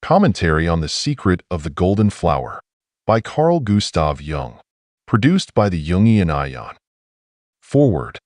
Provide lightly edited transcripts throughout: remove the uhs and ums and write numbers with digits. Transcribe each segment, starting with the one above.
Commentary on the Secret of the Golden Flower by Carl Jung. Produced by the Jungian Aion. Foreword.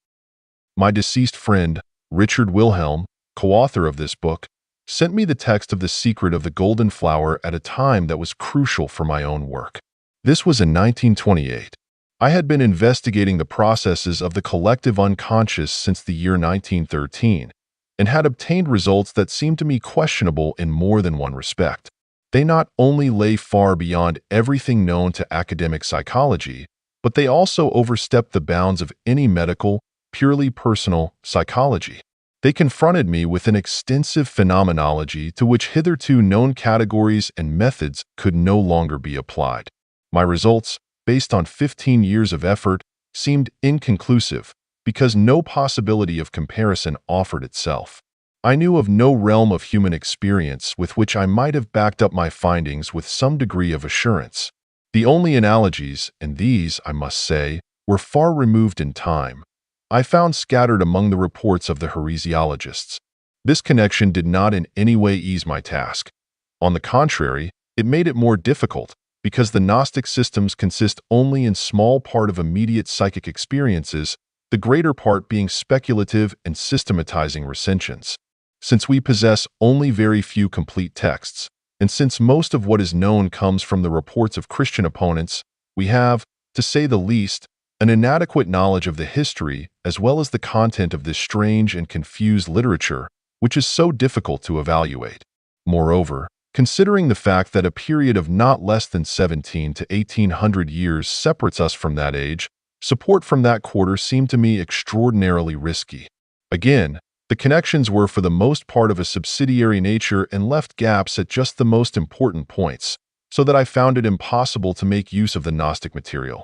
My deceased friend, Richard Wilhelm, co-author of this book, sent me the text of The Secret of the Golden Flower at a time that was crucial for my own work. This was in 1928. I had been investigating the processes of the collective unconscious since the year 1913, and had obtained results that seemed to me questionable in more than one respect. They not only lay far beyond everything known to academic psychology, but they also overstepped the bounds of any medical, purely personal psychology. They confronted me with an extensive phenomenology to which hitherto known categories and methods could no longer be applied. My results, based on 15 years of effort, seemed inconclusive because no possibility of comparison offered itself. I knew of no realm of human experience with which I might have backed up my findings with some degree of assurance. The only analogies, and these, I must say, were far removed in time, I found scattered among the reports of the heresiologists. This connection did not in any way ease my task. On the contrary, it made it more difficult, because the Gnostic systems consist only in small part of immediate psychic experiences, the greater part being speculative and systematizing recensions. Since we possess only very few complete texts, and since most of what is known comes from the reports of Christian opponents, we have, to say the least, an inadequate knowledge of the history as well as the content of this strange and confused literature, which is so difficult to evaluate. Moreover, considering the fact that a period of not less than 17 to 1800 years separates us from that age, support from that quarter seemed to me extraordinarily risky. Again, the connections were for the most part of a subsidiary nature and left gaps at just the most important points, so that I found it impossible to make use of the Gnostic material.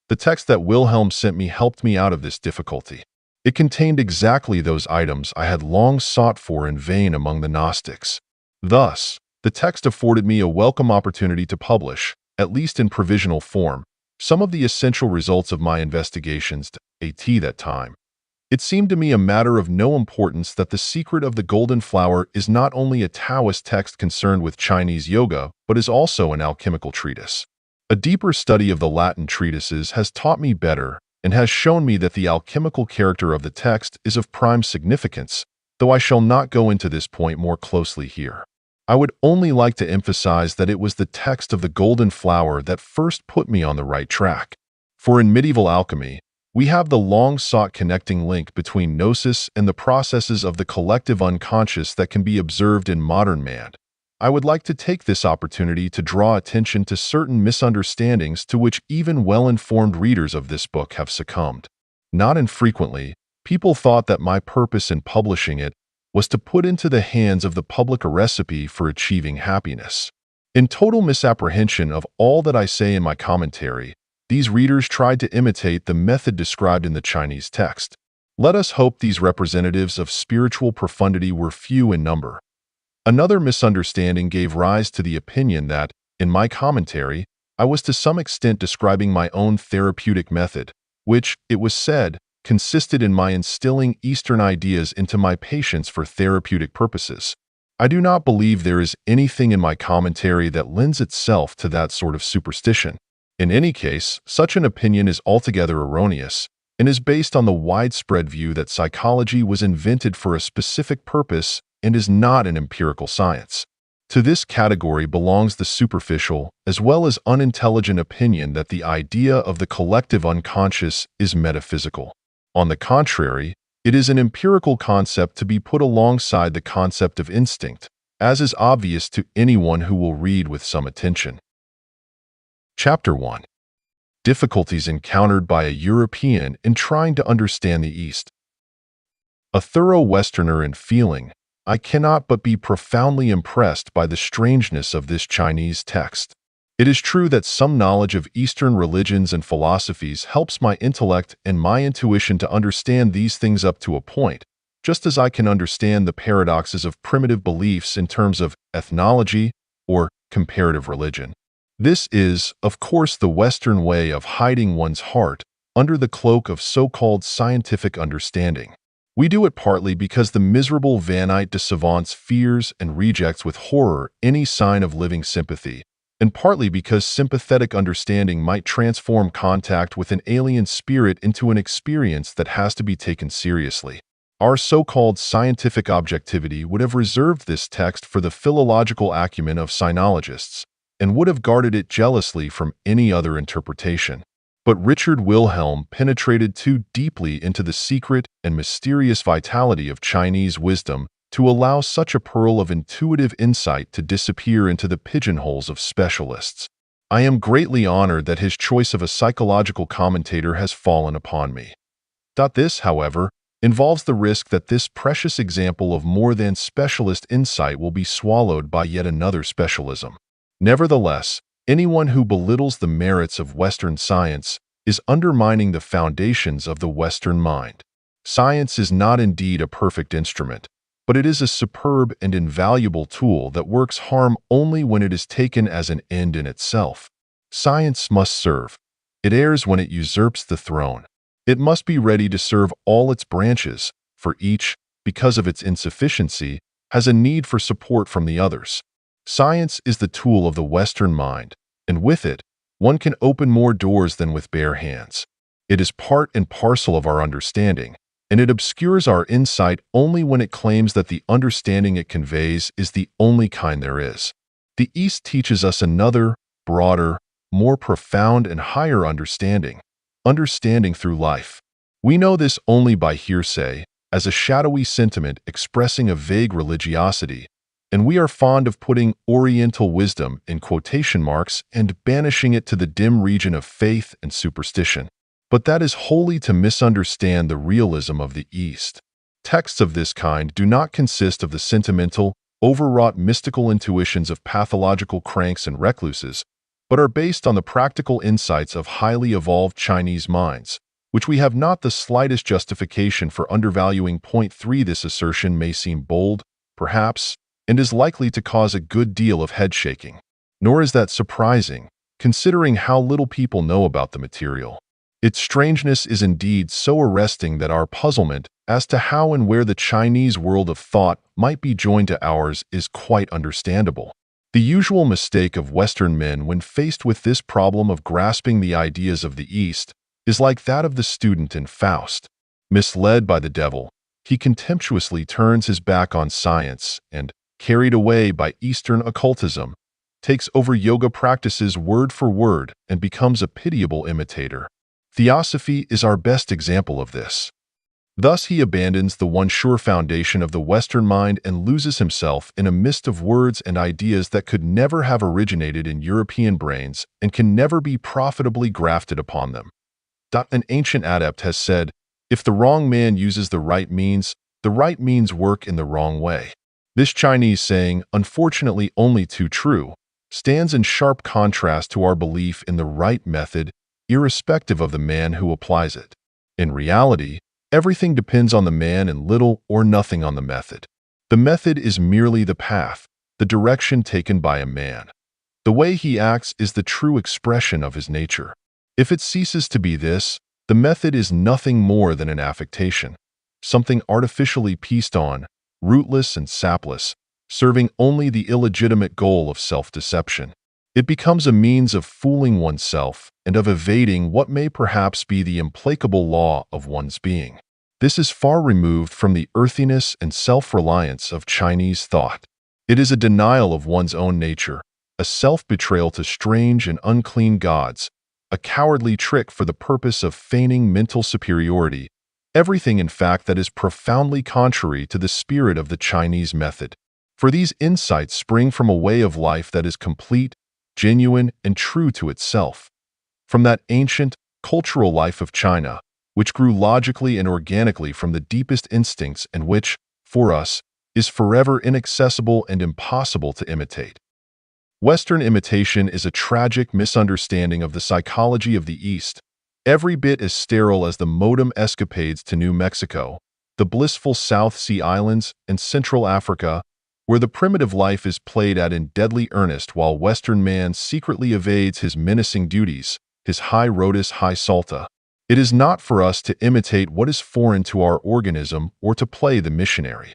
The text that Wilhelm sent me helped me out of this difficulty. It contained exactly those items I had long sought for in vain among the Gnostics. Thus, the text afforded me a welcome opportunity to publish, at least in provisional form, some of the essential results of my investigations at that time. It seemed to me a matter of no importance that The Secret of the Golden Flower is not only a Taoist text concerned with Chinese yoga, but is also an alchemical treatise. A deeper study of the Latin treatises has taught me better and has shown me that the alchemical character of the text is of prime significance, though I shall not go into this point more closely here. I would only like to emphasize that it was the text of the Golden Flower that first put me on the right track. For in medieval alchemy, we have the long-sought connecting link between gnosis and the processes of the collective unconscious that can be observed in modern man. I would like to take this opportunity to draw attention to certain misunderstandings to which even well-informed readers of this book have succumbed. Not infrequently, people thought that my purpose in publishing it was to put into the hands of the public a recipe for achieving happiness. In total misapprehension of all that I say in my commentary, these readers tried to imitate the method described in the Chinese text. Let us hope these representatives of spiritual profundity were few in number. Another misunderstanding gave rise to the opinion that, in my commentary, I was to some extent describing my own therapeutic method, which, it was said, consisted in my instilling Eastern ideas into my patients for therapeutic purposes. I do not believe there is anything in my commentary that lends itself to that sort of superstition. In any case, such an opinion is altogether erroneous and is based on the widespread view that psychology was invented for a specific purpose and is not an empirical science. To this category belongs the superficial as well as unintelligent opinion that the idea of the collective unconscious is metaphysical. On the contrary, it is an empirical concept to be put alongside the concept of instinct, as is obvious to anyone who will read with some attention. Chapter 1. Difficulties encountered by a European in trying to understand the East. A thorough Westerner in feeling, I cannot but be profoundly impressed by the strangeness of this Chinese text. It is true that some knowledge of Eastern religions and philosophies helps my intellect and my intuition to understand these things up to a point, just as I can understand the paradoxes of primitive beliefs in terms of ethnology or comparative religion. This is, of course, the Western way of hiding one's heart under the cloak of so-called scientific understanding. We do it partly because the miserable Vanite de savants fears and rejects with horror any sign of living sympathy, and partly because sympathetic understanding might transform contact with an alien spirit into an experience that has to be taken seriously. Our so-called scientific objectivity would have reserved this text for the philological acumen of sinologists, and would have guarded it jealously from any other interpretation. But Richard Wilhelm penetrated too deeply into the secret and mysterious vitality of Chinese wisdom to allow such a pearl of intuitive insight to disappear into the pigeonholes of specialists. I am greatly honored that his choice of a psychological commentator has fallen upon me. This, however, involves the risk that this precious example of more than specialist insight will be swallowed by yet another specialism. Nevertheless, anyone who belittles the merits of Western science is undermining the foundations of the Western mind. Science is not indeed a perfect instrument, but it is a superb and invaluable tool that works harm only when it is taken as an end in itself. Science must serve. It errs when it usurps the throne. It must be ready to serve all its branches, for each, because of its insufficiency, has a need for support from the others. Science is the tool of the Western mind, and with it, one can open more doors than with bare hands. It is part and parcel of our understanding, and it obscures our insight only when it claims that the understanding it conveys is the only kind there is. The East teaches us another, broader, more profound and higher understanding through life. We know this only by hearsay, as a shadowy sentiment expressing a vague religiosity, and we are fond of putting Oriental wisdom in quotation marks and banishing it to the dim region of faith and superstition. But that is wholly to misunderstand the realism of the East. Texts of this kind do not consist of the sentimental, overwrought mystical intuitions of pathological cranks and recluses, but are based on the practical insights of highly evolved Chinese minds, which we have not the slightest justification for undervaluing. Point 3. This assertion may seem bold, perhaps, and is likely to cause a good deal of head-shaking. Nor is that surprising, considering how little people know about the material. Its strangeness is indeed so arresting that our puzzlement as to how and where the Chinese world of thought might be joined to ours is quite understandable. The usual mistake of Western men when faced with this problem of grasping the ideas of the East is like that of the student in Faust. Misled by the devil, he contemptuously turns his back on science and, carried away by Eastern occultism, takes over yoga practices word for word and becomes a pitiable imitator. Theosophy is our best example of this. Thus he abandons the one sure foundation of the Western mind and loses himself in a mist of words and ideas that could never have originated in European brains and can never be profitably grafted upon them. An ancient adept has said, if the wrong man uses the right means work in the wrong way. This Chinese saying, unfortunately only too true, stands in sharp contrast to our belief in the right method, irrespective of the man who applies it. In reality, everything depends on the man and little or nothing on the method. The method is merely the path, the direction taken by a man. The way he acts is the true expression of his nature. If it ceases to be this, the method is nothing more than an affectation, something artificially pieced on, rootless and sapless, serving only the illegitimate goal of self-deception. It becomes a means of fooling oneself and of evading what may perhaps be the implacable law of one's being. This is far removed from the earthiness and self-reliance of Chinese thought. It is a denial of one's own nature, a self-betrayal to strange and unclean gods, a cowardly trick for the purpose of feigning mental superiority, everything in fact that is profoundly contrary to the spirit of the Chinese method. For these insights spring from a way of life that is complete, genuine, and true to itself. From that ancient, cultural life of China, which grew logically and organically from the deepest instincts and which, for us, is forever inaccessible and impossible to imitate. Western imitation is a tragic misunderstanding of the psychology of the East, every bit as sterile as the modem escapades to New Mexico, the blissful South Sea Islands, and Central Africa, where the primitive life is played at in deadly earnest while Western man secretly evades his menacing duties, his high rotus high salta. It is not for us to imitate what is foreign to our organism or to play the missionary.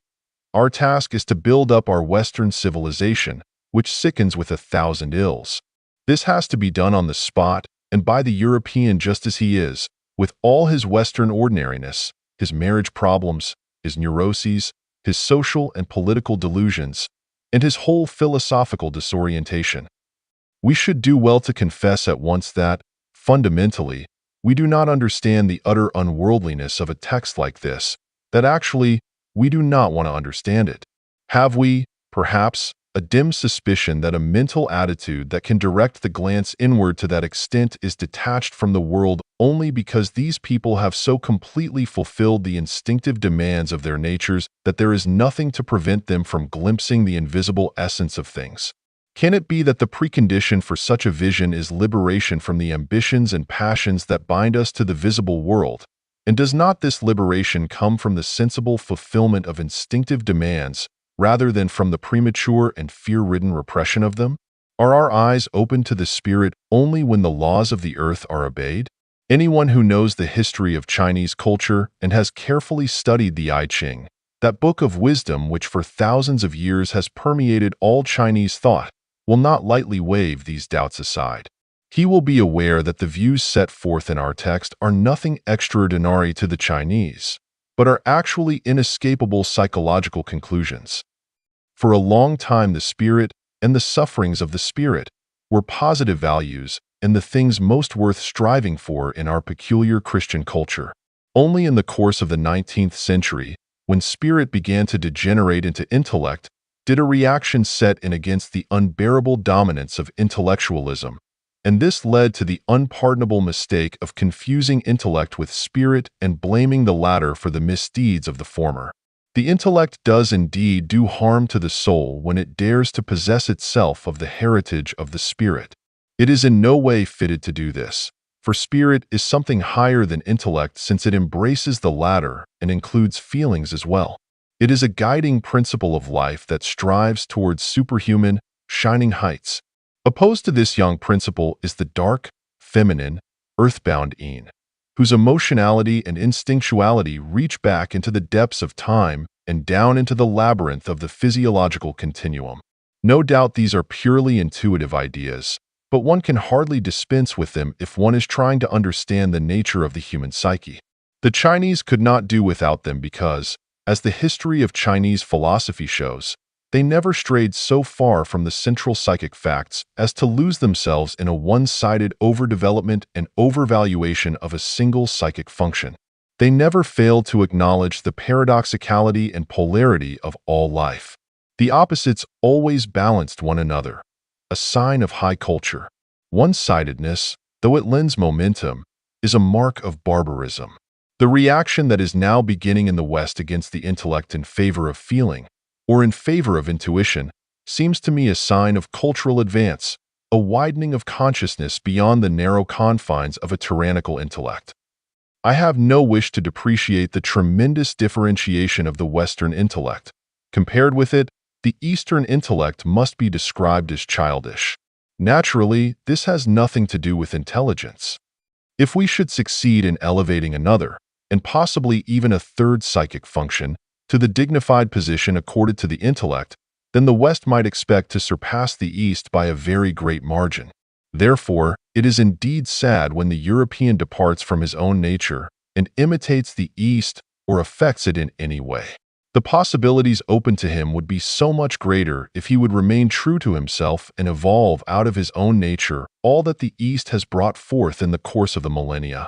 Our task is to build up our Western civilization, which sickens with 1,000 ills. This has to be done on the spot and by the European just as he is, with all his Western ordinariness, his marriage problems, his neuroses, his social and political delusions, and his whole philosophical disorientation. We should do well to confess at once that, fundamentally, we do not understand the utter unworldliness of a text like this, that actually, we do not want to understand it. Have we, perhaps, a dim suspicion that a mental attitude that can direct the glance inward to that extent is detached from the world only because these people have so completely fulfilled the instinctive demands of their natures that there is nothing to prevent them from glimpsing the invisible essence of things? Can it be that the precondition for such a vision is liberation from the ambitions and passions that bind us to the visible world? And does not this liberation come from the sensible fulfillment of instinctive demands, rather than from the premature and fear-ridden repression of them? Are our eyes open to the spirit only when the laws of the earth are obeyed? Anyone who knows the history of Chinese culture and has carefully studied the I Ching, that book of wisdom which for thousands of years has permeated all Chinese thought, will not lightly wave these doubts aside. He will be aware that the views set forth in our text are nothing extraordinary to the Chinese, but are actually inescapable psychological conclusions. For a long time, the spirit and the sufferings of the spirit were positive values and the things most worth striving for in our peculiar Christian culture. Only in the course of the 19th century, when spirit began to degenerate into intellect, did a reaction set in against the unbearable dominance of intellectualism, and this led to the unpardonable mistake of confusing intellect with spirit and blaming the latter for the misdeeds of the former. The intellect does indeed do harm to the soul when it dares to possess itself of the heritage of the spirit. It is in no way fitted to do this, for spirit is something higher than intellect since it embraces the latter and includes feelings as well. It is a guiding principle of life that strives towards superhuman, shining heights. Opposed to this young principle is the dark, feminine, earthbound Aion, whose emotionality and instinctuality reach back into the depths of time and down into the labyrinth of the physiological continuum. No doubt these are purely intuitive ideas, but one can hardly dispense with them if one is trying to understand the nature of the human psyche. The Chinese could not do without them because, as the history of Chinese philosophy shows, they never strayed so far from the central psychic facts as to lose themselves in a one-sided overdevelopment and overvaluation of a single psychic function. They never failed to acknowledge the paradoxicality and polarity of all life. The opposites always balanced one another, a sign of high culture. One-sidedness, though it lends momentum, is a mark of barbarism. The reaction that is now beginning in the West against the intellect in favor of feeling, or in favor of intuition, seems to me a sign of cultural advance, a widening of consciousness beyond the narrow confines of a tyrannical intellect. I have no wish to depreciate the tremendous differentiation of the Western intellect. Compared with it, the Eastern intellect must be described as childish. Naturally, this has nothing to do with intelligence. If we should succeed in elevating another, and possibly even a third psychic function, to the dignified position accorded to the intellect, then the West might expect to surpass the East by a very great margin. Therefore, it is indeed sad when the European departs from his own nature and imitates the East or affects it in any way. The possibilities open to him would be so much greater if he would remain true to himself and evolve out of his own nature all that the East has brought forth in the course of the millennia.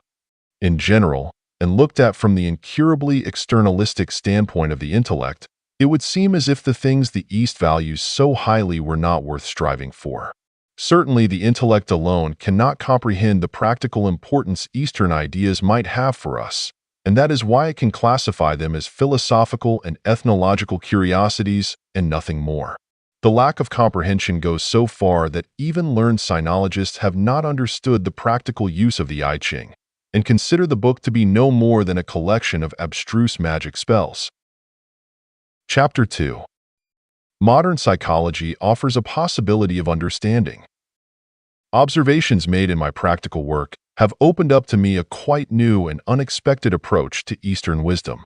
In general, and looked at from the incurably externalistic standpoint of the intellect, it would seem as if the things the East values so highly were not worth striving for. Certainly, the intellect alone cannot comprehend the practical importance Eastern ideas might have for us, and that is why it can classify them as philosophical and ethnological curiosities and nothing more. The lack of comprehension goes so far that even learned sinologists have not understood the practical use of the I Ching, and consider the book to be no more than a collection of abstruse magic spells. Chapter 2. Modern psychology offers a possibility of understanding. Observations made in my practical work have opened up to me a quite new and unexpected approach to Eastern wisdom.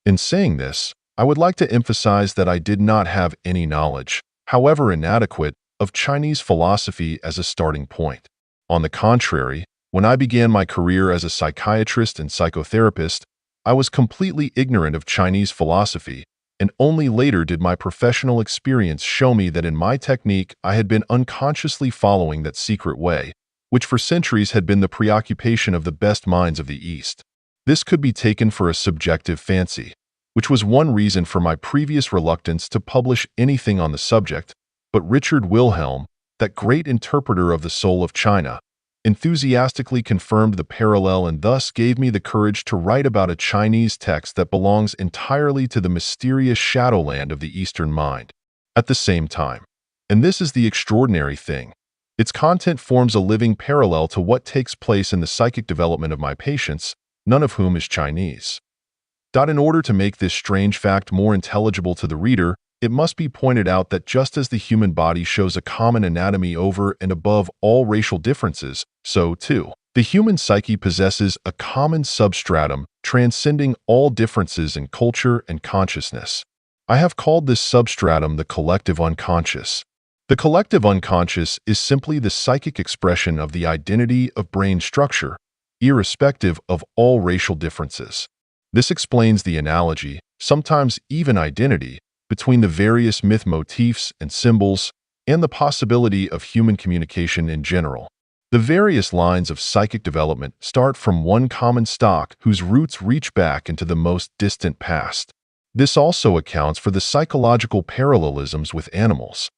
In saying this, I would like to emphasize that I did not have any knowledge, however inadequate, of Chinese philosophy as a starting point. On the contrary, when I began my career as a psychiatrist and psychotherapist, I was completely ignorant of Chinese philosophy, and only later did my professional experience show me that in my technique I had been unconsciously following that secret way, which for centuries had been the preoccupation of the best minds of the East. This could be taken for a subjective fancy, which was one reason for my previous reluctance to publish anything on the subject, but Richard Wilhelm, that great interpreter of the soul of China, enthusiastically confirmed the parallel and thus gave me the courage to write about a Chinese text that belongs entirely to the mysterious shadowland of the Eastern mind. At the same time, and this is the extraordinary thing, its content forms a living parallel to what takes place in the psychic development of my patients, none of whom is Chinese. In order to make this strange fact more intelligible to the reader, it must be pointed out that just as the human body shows a common anatomy over and above all racial differences, so, too, the human psyche possesses a common substratum transcending all differences in culture and consciousness. I have called this substratum the collective unconscious. The collective unconscious is simply the psychic expression of the identity of brain structure, irrespective of all racial differences. This explains the analogy, sometimes even identity, between the various myth motifs and symbols and the possibility of human communication in general. The various lines of psychic development start from one common stock whose roots reach back into the most distant past. This also accounts for the psychological parallelisms with animals.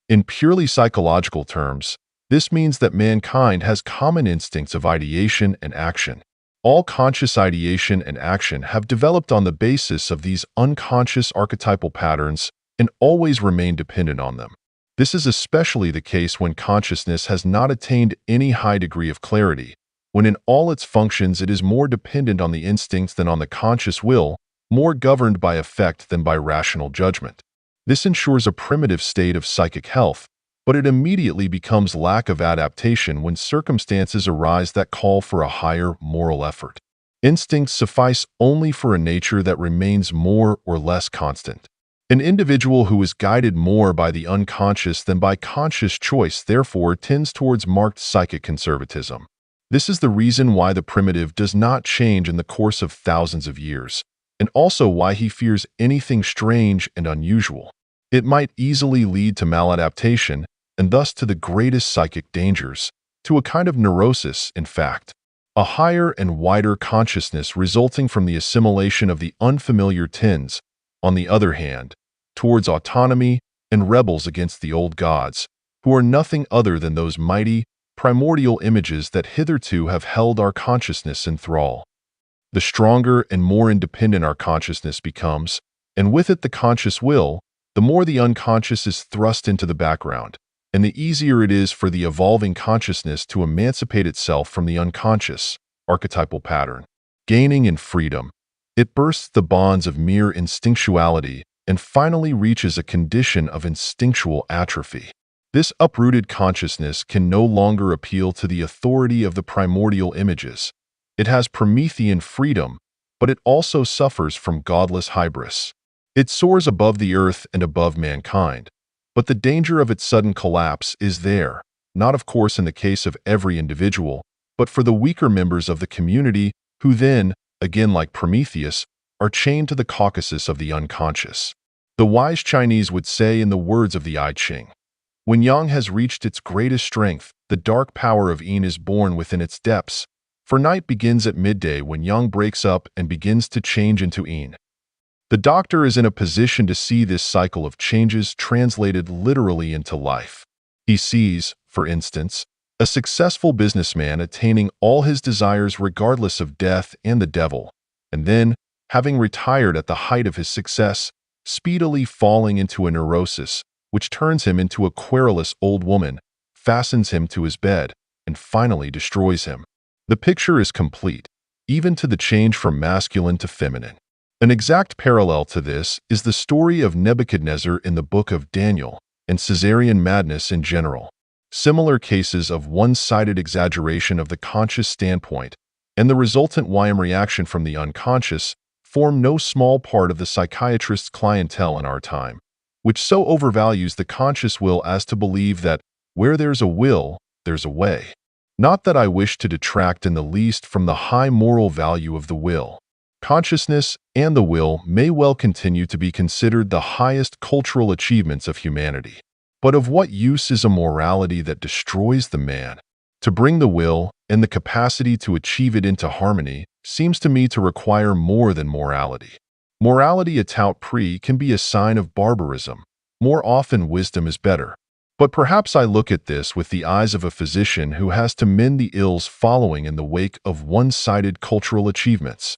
In purely psychological terms, this means that mankind has common instincts of ideation and action. All conscious ideation and action have developed on the basis of these unconscious archetypal patterns and always remain dependent on them. This is especially the case when consciousness has not attained any high degree of clarity, when in all its functions it is more dependent on the instincts than on the conscious will, more governed by affect than by rational judgment. This ensures a primitive state of psychic health, but it immediately becomes lack of adaptation when circumstances arise that call for a higher moral effort. Instincts suffice only for a nature that remains more or less constant. An individual who is guided more by the unconscious than by conscious choice therefore tends towards marked psychic conservatism. This is the reason why the primitive does not change in the course of thousands of years, and also why he fears anything strange and unusual. It might easily lead to maladaptation, and thus to the greatest psychic dangers, to a kind of neurosis, in fact. A higher and wider consciousness resulting from the assimilation of the unfamiliar tends, on the other hand, towards autonomy and rebels against the old gods, who are nothing other than those mighty, primordial images that hitherto have held our consciousness in thrall. The stronger and more independent our consciousness becomes, and with it the conscious will, the more the unconscious is thrust into the background, and the easier it is for the evolving consciousness to emancipate itself from the unconscious, archetypal pattern. Gaining in freedom, it bursts the bonds of mere instinctuality and finally reaches a condition of instinctual atrophy. This uprooted consciousness can no longer appeal to the authority of the primordial images. It has Promethean freedom, but it also suffers from godless hybris. It soars above the earth and above mankind, but the danger of its sudden collapse is there, not of course in the case of every individual, but for the weaker members of the community who then, again like Prometheus, are chained to the Caucasus of the unconscious. The wise Chinese would say in the words of the I Ching, "When Yang has reached its greatest strength, the dark power of Yin is born within its depths, for night begins at midday when Yang breaks up and begins to change into Yin." The doctor is in a position to see this cycle of changes translated literally into life. He sees, for instance, a successful businessman attaining all his desires regardless of death and the devil, and then, having retired at the height of his success, speedily falling into a neurosis, which turns him into a querulous old woman, fastens him to his bed, and finally destroys him. The picture is complete, even to the change from masculine to feminine. An exact parallel to this is the story of Nebuchadnezzar in the book of Daniel and Caesarean madness in general. Similar cases of one-sided exaggeration of the conscious standpoint and the resultant YM reaction from the unconscious form no small part of the psychiatrist's clientele in our time, which so overvalues the conscious will as to believe that where there's a will, there's a way. Not that I wish to detract in the least from the high moral value of the will. Consciousness and the will may well continue to be considered the highest cultural achievements of humanity. But of what use is a morality that destroys the man? To bring the will and the capacity to achieve it into harmony seems to me to require more than morality. Morality à tout prix can be a sign of barbarism. More often, wisdom is better. But perhaps I look at this with the eyes of a physician who has to mend the ills following in the wake of one-sided cultural achievements.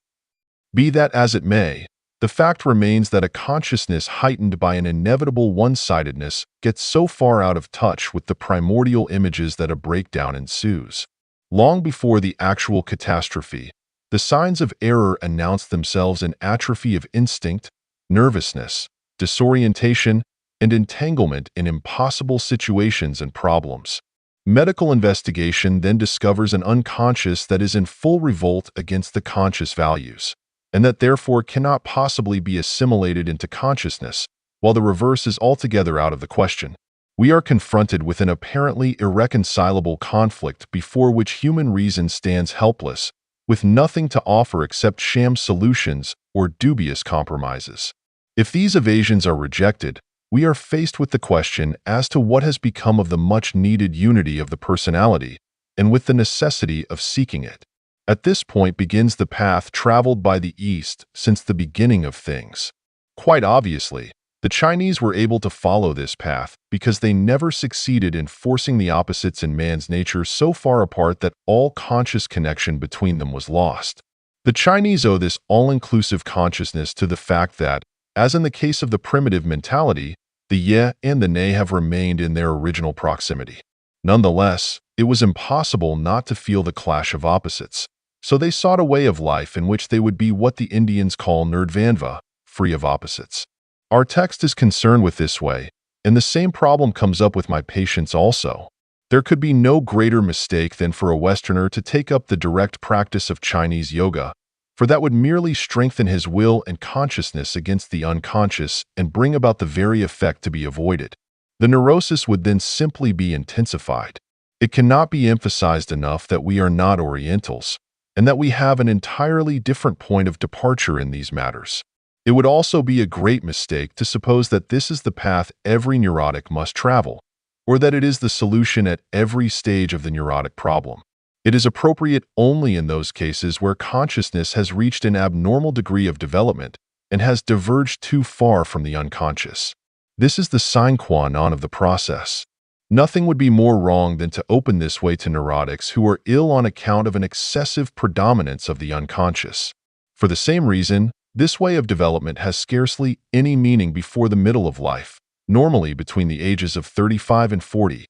Be that as it may, the fact remains that a consciousness heightened by an inevitable one-sidedness gets so far out of touch with the primordial images that a breakdown ensues. Long before the actual catastrophe, the signs of error announce themselves in atrophy of instinct, nervousness, disorientation, and entanglement in impossible situations and problems. Medical investigation then discovers an unconscious that is in full revolt against the conscious values, and that therefore cannot possibly be assimilated into consciousness, while the reverse is altogether out of the question. We are confronted with an apparently irreconcilable conflict before which human reason stands helpless, with nothing to offer except sham solutions or dubious compromises. If these evasions are rejected, we are faced with the question as to what has become of the much-needed unity of the personality, and with the necessity of seeking it. At this point begins the path traveled by the East since the beginning of things. Quite obviously, the Chinese were able to follow this path because they never succeeded in forcing the opposites in man's nature so far apart that all conscious connection between them was lost. The Chinese owe this all-inclusive consciousness to the fact that, as in the case of the primitive mentality, the ye and the nei have remained in their original proximity. Nonetheless, it was impossible not to feel the clash of opposites, so they sought a way of life in which they would be what the Indians call nirdvanva, free of opposites. Our text is concerned with this way, and the same problem comes up with my patients also. There could be no greater mistake than for a Westerner to take up the direct practice of Chinese yoga, for that would merely strengthen his will and consciousness against the unconscious and bring about the very effect to be avoided. The neurosis would then simply be intensified. It cannot be emphasized enough that we are not Orientals, and that we have an entirely different point of departure in these matters. It would also be a great mistake to suppose that this is the path every neurotic must travel, or that it is the solution at every stage of the neurotic problem. It is appropriate only in those cases where consciousness has reached an abnormal degree of development and has diverged too far from the unconscious. This is the sine qua non of the process. Nothing would be more wrong than to open this way to neurotics who are ill on account of an excessive predominance of the unconscious. For the same reason, this way of development has scarcely any meaning before the middle of life, normally between the ages of 35 and 40,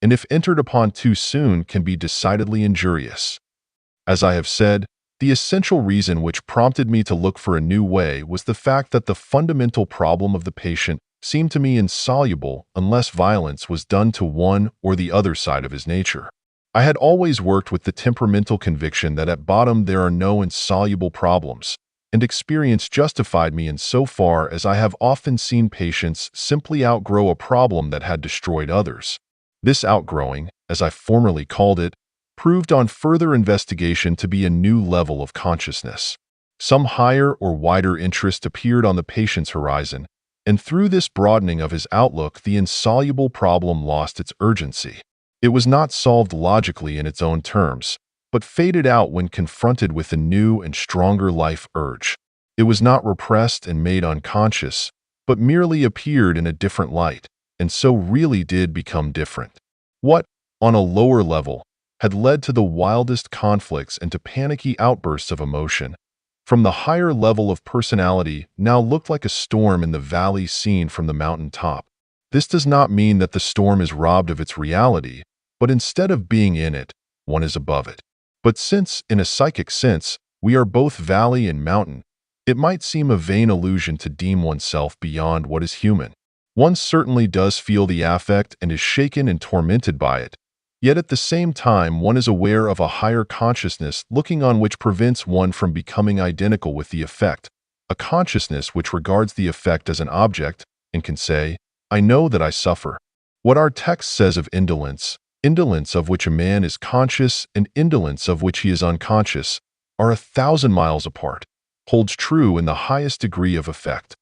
and if entered upon too soon can be decidedly injurious. As I have said, the essential reason which prompted me to look for a new way was the fact that the fundamental problem of the patient seemed to me insoluble unless violence was done to one or the other side of his nature. I had always worked with the temperamental conviction that at bottom there are no insoluble problems, and experience justified me in so far as I have often seen patients simply outgrow a problem that had destroyed others. This outgrowing, as I formerly called it, proved on further investigation to be a new level of consciousness. Some higher or wider interest appeared on the patient's horizon, and through this broadening of his outlook, the insoluble problem lost its urgency. It was not solved logically in its own terms, but faded out when confronted with a new and stronger life urge. It was not repressed and made unconscious, but merely appeared in a different light, and so really did become different. What, on a lower level, had led to the wildest conflicts and to panicky outbursts of emotion, from the higher level of personality now looked like a storm in the valley seen from the mountain top. This does not mean that the storm is robbed of its reality, but instead of being in it, one is above it. But since, in a psychic sense, we are both valley and mountain, it might seem a vain illusion to deem oneself beyond what is human. One certainly does feel the affect and is shaken and tormented by it. Yet at the same time, one is aware of a higher consciousness looking on which prevents one from becoming identical with the effect, a consciousness which regards the effect as an object and can say, I know that I suffer. What our text says of indolence, indolence of which a man is conscious and indolence of which he is unconscious, are 1,000 miles apart, holds true in the highest degree of effect.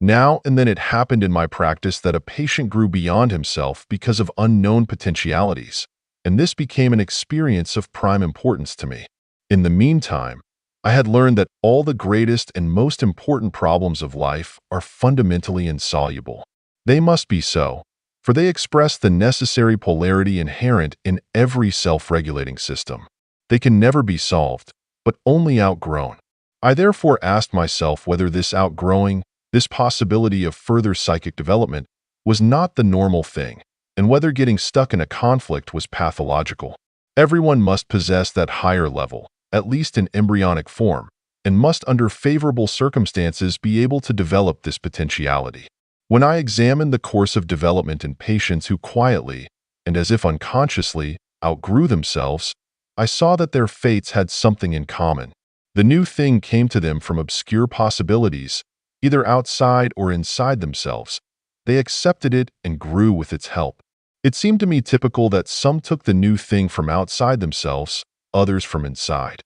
Now and then it happened in my practice that a patient grew beyond himself because of unknown potentialities, and this became an experience of prime importance to me. In the meantime, I had learned that all the greatest and most important problems of life are fundamentally insoluble. They must be so, for they express the necessary polarity inherent in every self-regulating system. They can never be solved, but only outgrown. I therefore asked myself whether this outgrowing, this possibility of further psychic development, was not the normal thing, and whether getting stuck in a conflict was pathological. Everyone must possess that higher level, at least in embryonic form, and must under favorable circumstances be able to develop this potentiality. When I examined the course of development in patients who quietly, and as if unconsciously, outgrew themselves, I saw that their fates had something in common. The new thing came to them from obscure possibilities, either outside or inside themselves. They accepted it and grew with its help. It seemed to me typical that some took the new thing from outside themselves, others from inside.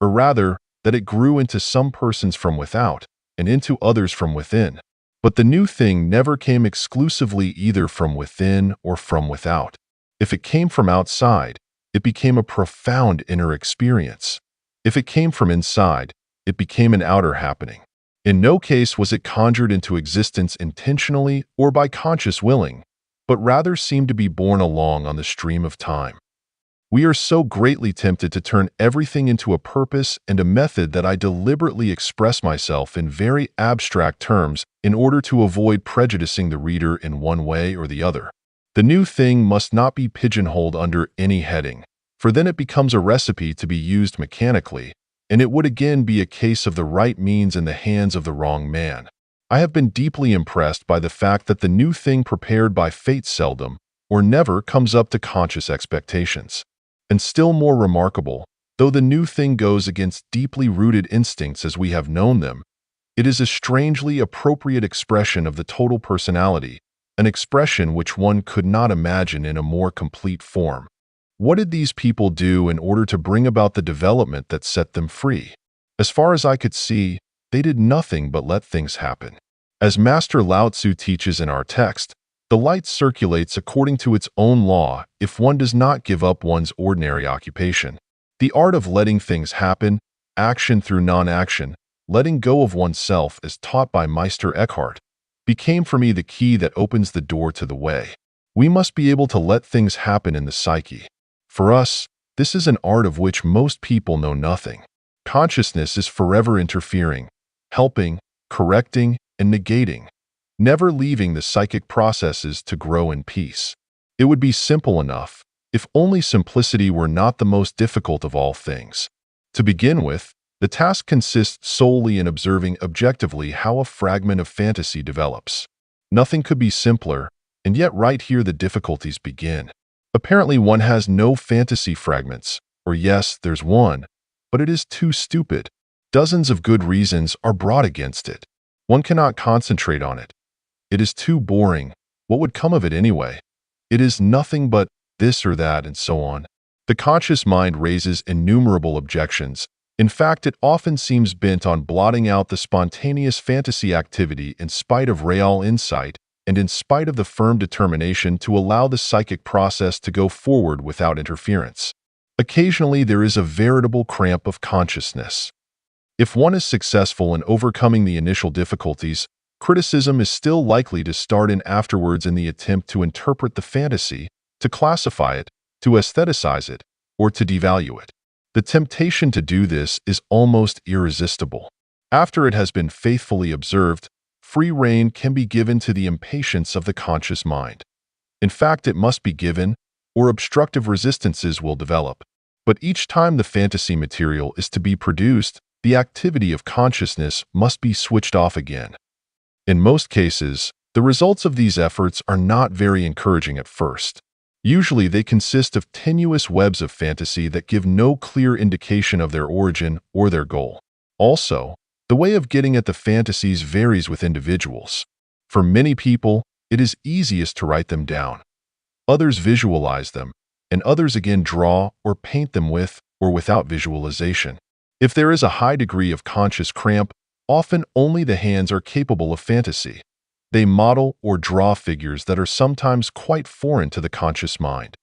Or rather, that it grew into some persons from without, and into others from within. But the new thing never came exclusively either from within or from without. If it came from outside, it became a profound inner experience. If it came from inside, it became an outer happening. In no case was it conjured into existence intentionally or by conscious willing, but rather seemed to be borne along on the stream of time. We are so greatly tempted to turn everything into a purpose and a method that I deliberately express myself in very abstract terms in order to avoid prejudicing the reader in one way or the other. The new thing must not be pigeonholed under any heading, for then it becomes a recipe to be used mechanically, and it would again be a case of the right means in the hands of the wrong man. I have been deeply impressed by the fact that the new thing prepared by fate seldom, or never, comes up to conscious expectations. And still more remarkable, though the new thing goes against deeply rooted instincts as we have known them, it is a strangely appropriate expression of the total personality, an expression which one could not imagine in a more complete form. What did these people do in order to bring about the development that set them free? As far as I could see, they did nothing but let things happen. As Master Lao Tzu teaches in our text, the light circulates according to its own law if one does not give up one's ordinary occupation. The art of letting things happen, action through non-action, letting go of oneself as taught by Meister Eckhart, became for me the key that opens the door to the way. We must be able to let things happen in the psyche. For us, this is an art of which most people know nothing. Consciousness is forever interfering, helping, correcting, and negating, never leaving the psychic processes to grow in peace. It would be simple enough, if only simplicity were not the most difficult of all things. To begin with, the task consists solely in observing objectively how a fragment of fantasy develops. Nothing could be simpler, and yet right here the difficulties begin. Apparently one has no fantasy fragments, or yes, there's one, but it is too stupid. Dozens of good reasons are brought against it. One cannot concentrate on it. It is too boring. What would come of it anyway? It is nothing but this or that and so on. The conscious mind raises innumerable objections. In fact, it often seems bent on blotting out the spontaneous fantasy activity in spite of real insight and in spite of the firm determination to allow the psychic process to go forward without interference. Occasionally, there is a veritable cramp of consciousness. If one is successful in overcoming the initial difficulties, criticism is still likely to start in afterwards in the attempt to interpret the fantasy, to classify it, to aestheticize it, or to devalue it. The temptation to do this is almost irresistible. After it has been faithfully observed, free rein can be given to the impatience of the conscious mind. In fact, it must be given, or obstructive resistances will develop. But each time the fantasy material is to be produced, the activity of consciousness must be switched off again. In most cases, The results of these efforts are not very encouraging at first. Usually they consist of tenuous webs of fantasy that give no clear indication of their origin or their goal. Also, the way of getting at the fantasies varies with individuals. For many people, it is easiest to write them down. Others visualize them, and others again draw or paint them with or without visualization. If there is a high degree of conscious cramp, often only the hands are capable of fantasy. They model or draw figures that are sometimes quite foreign to the conscious mind.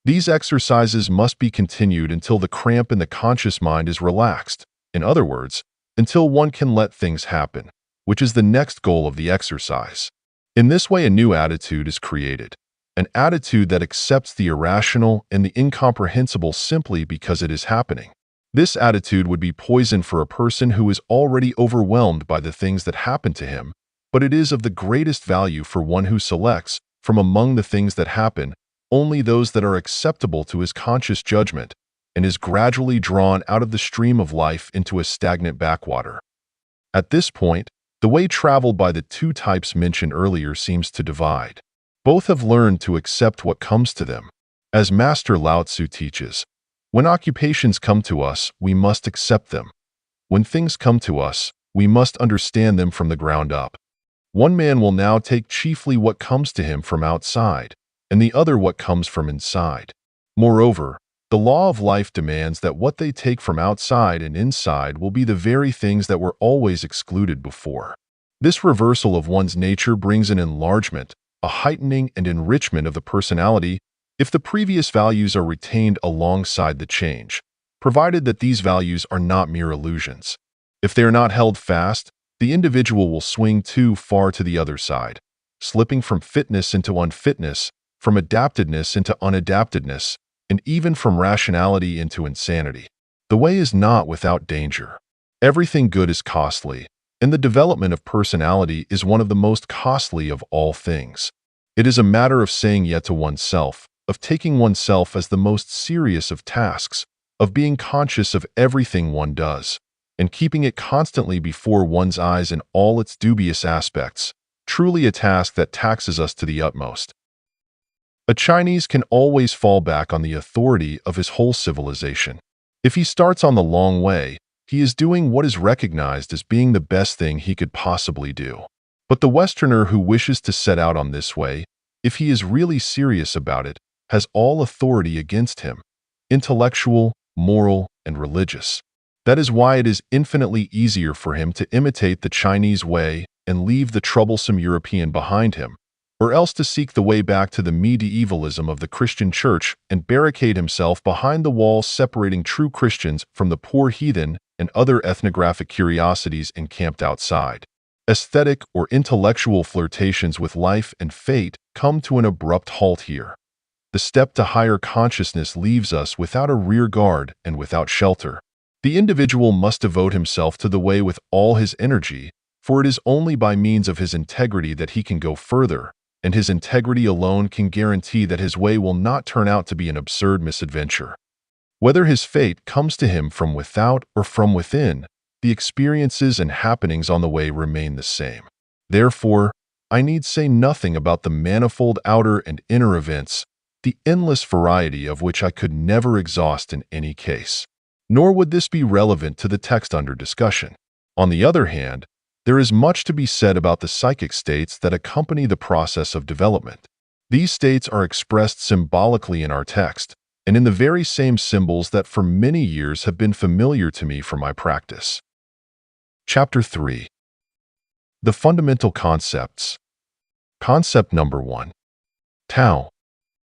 These exercises must be continued until the cramp in the conscious mind is relaxed. In other words, until one can let things happen, which is the next goal of the exercise. In this way, a new attitude is created, an attitude that accepts the irrational and the incomprehensible simply because it is happening. This attitude would be poison for a person who is already overwhelmed by the things that happen to him, but it is of the greatest value for one who selects, from among the things that happen, only those that are acceptable to his conscious judgment, and is gradually drawn out of the stream of life into a stagnant backwater. At this point, the way traveled by the two types mentioned earlier seems to divide. Both have learned to accept what comes to them. As Master Lao Tzu teaches, when occupations come to us, we must accept them. When things come to us, we must understand them from the ground up. One man will now take chiefly what comes to him from outside, and the other what comes from inside. Moreover, the law of life demands that what they take from outside and inside will be the very things that were always excluded before. This reversal of one's nature brings an enlargement, a heightening and enrichment of the personality if the previous values are retained alongside the change, provided that these values are not mere illusions. If they are not held fast, the individual will swing too far to the other side, slipping from fitness into unfitness, from adaptedness into unadaptedness, and even from rationality into insanity. The way is not without danger. Everything good is costly, and the development of personality is one of the most costly of all things. It is a matter of saying yet to oneself, of taking oneself as the most serious of tasks, of being conscious of everything one does, and keeping it constantly before one's eyes in all its dubious aspects, truly a task that taxes us to the utmost. A Chinese can always fall back on the authority of his whole civilization. If he starts on the long way, he is doing what is recognized as being the best thing he could possibly do. But the Westerner who wishes to set out on this way, if he is really serious about it, has all authority against him, intellectual, moral, and religious. That is why it is infinitely easier for him to imitate the Chinese way and leave the troublesome European behind him, or else to seek the way back to the medievalism of the Christian Church and barricade himself behind the walls separating true Christians from the poor heathen and other ethnographic curiosities encamped outside. Aesthetic or intellectual flirtations with life and fate come to an abrupt halt here. The step to higher consciousness leaves us without a rear guard and without shelter. The individual must devote himself to the way with all his energy, for it is only by means of his integrity that he can go further, and his integrity alone can guarantee that his way will not turn out to be an absurd misadventure. Whether his fate comes to him from without or from within, the experiences and happenings on the way remain the same. Therefore, I need say nothing about the manifold outer and inner events, the endless variety of which I could never exhaust in any case. Nor would this be relevant to the text under discussion. On the other hand, there is much to be said about the psychic states that accompany the process of development. These states are expressed symbolically in our text, and in the very same symbols that for many years have been familiar to me from my practice. Chapter 3. The Fundamental Concepts. Concept number 1. Tao.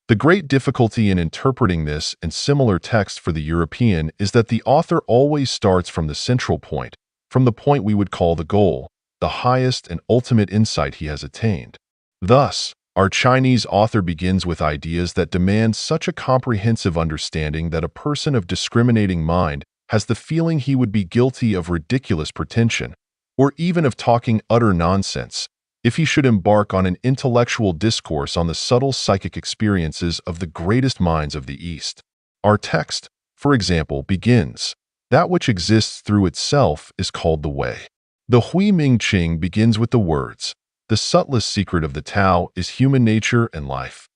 The great difficulty in interpreting this and similar texts for the European is that the author always starts from the central point, from the point we would call the goal, the highest and ultimate insight he has attained. Thus, our Chinese author begins with ideas that demand such a comprehensive understanding that a person of discriminating mind has the feeling he would be guilty of ridiculous pretension, or even of talking utter nonsense, if he should embark on an intellectual discourse on the subtle psychic experiences of the greatest minds of the East. Our text, for example, begins, "That which exists through itself is called the way." The Hui Ming Ching begins with the words, the subtlest secret of the Tao is human nature and life.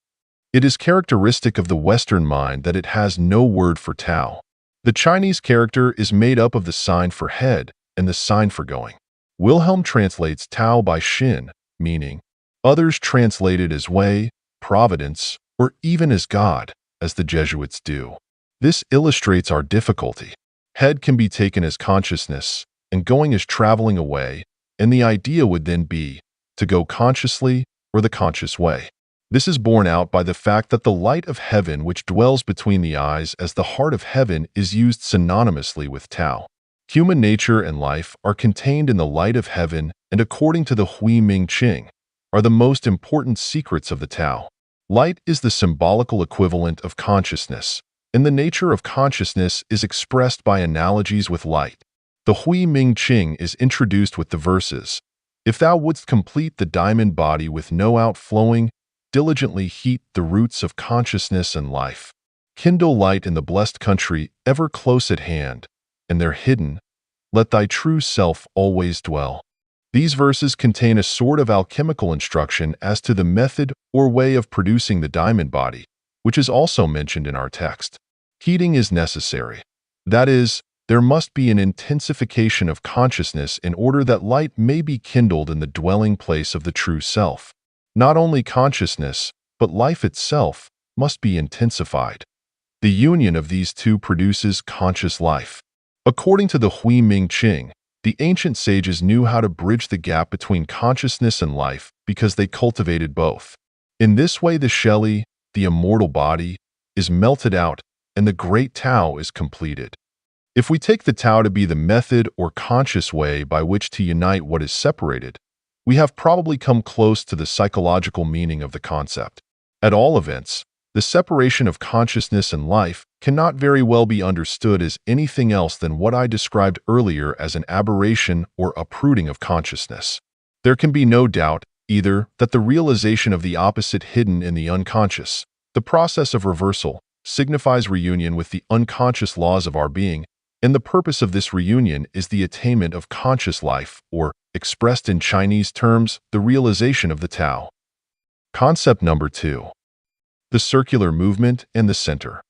It is characteristic of the Western mind that it has no word for Tao. The Chinese character is made up of the sign for head and the sign for going. Wilhelm translates Tao by Shin, meaning. Others translate it as way, providence, or even as God, as the Jesuits do. This illustrates our difficulty. Head can be taken as consciousness, and going as traveling away, and the idea would then be to go consciously or the conscious way. This is borne out by the fact that the light of heaven which dwells between the eyes as the heart of heaven is used synonymously with Tao. Human nature and life are contained in the light of heaven and according to the Hui Ming Qing, are the most important secrets of the Tao. Light is the symbolical equivalent of consciousness, and the nature of consciousness is expressed by analogies with light. The Hui Ming Qing is introduced with the verses, "If thou wouldst complete the diamond body with no outflowing, diligently heat the roots of consciousness and life. Kindle light in the blessed country ever close at hand, and there hidden, let thy true self always dwell." These verses contain a sort of alchemical instruction as to the method or way of producing the diamond body, which is also mentioned in our text. Heating is necessary. That is, there must be an intensification of consciousness in order that light may be kindled in the dwelling place of the true self. Not only consciousness, but life itself must be intensified. The union of these two produces conscious life. According to the Hui Ming Qing, the ancient sages knew how to bridge the gap between consciousness and life because they cultivated both. In this way, the Shelley, the immortal body, is melted out and the great Tao is completed. If we take the Tao to be the method or conscious way by which to unite what is separated, we have probably come close to the psychological meaning of the concept. At all events, the separation of consciousness and life cannot very well be understood as anything else than what I described earlier as an aberration or uprooting of consciousness. There can be no doubt, either, that the realization of the opposite hidden in the unconscious, the process of reversal, signifies reunion with the unconscious laws of our being, and the purpose of this reunion is the attainment of conscious life, or, expressed in Chinese terms, the realization of the Tao. Concept number 2. The circular movement and the center.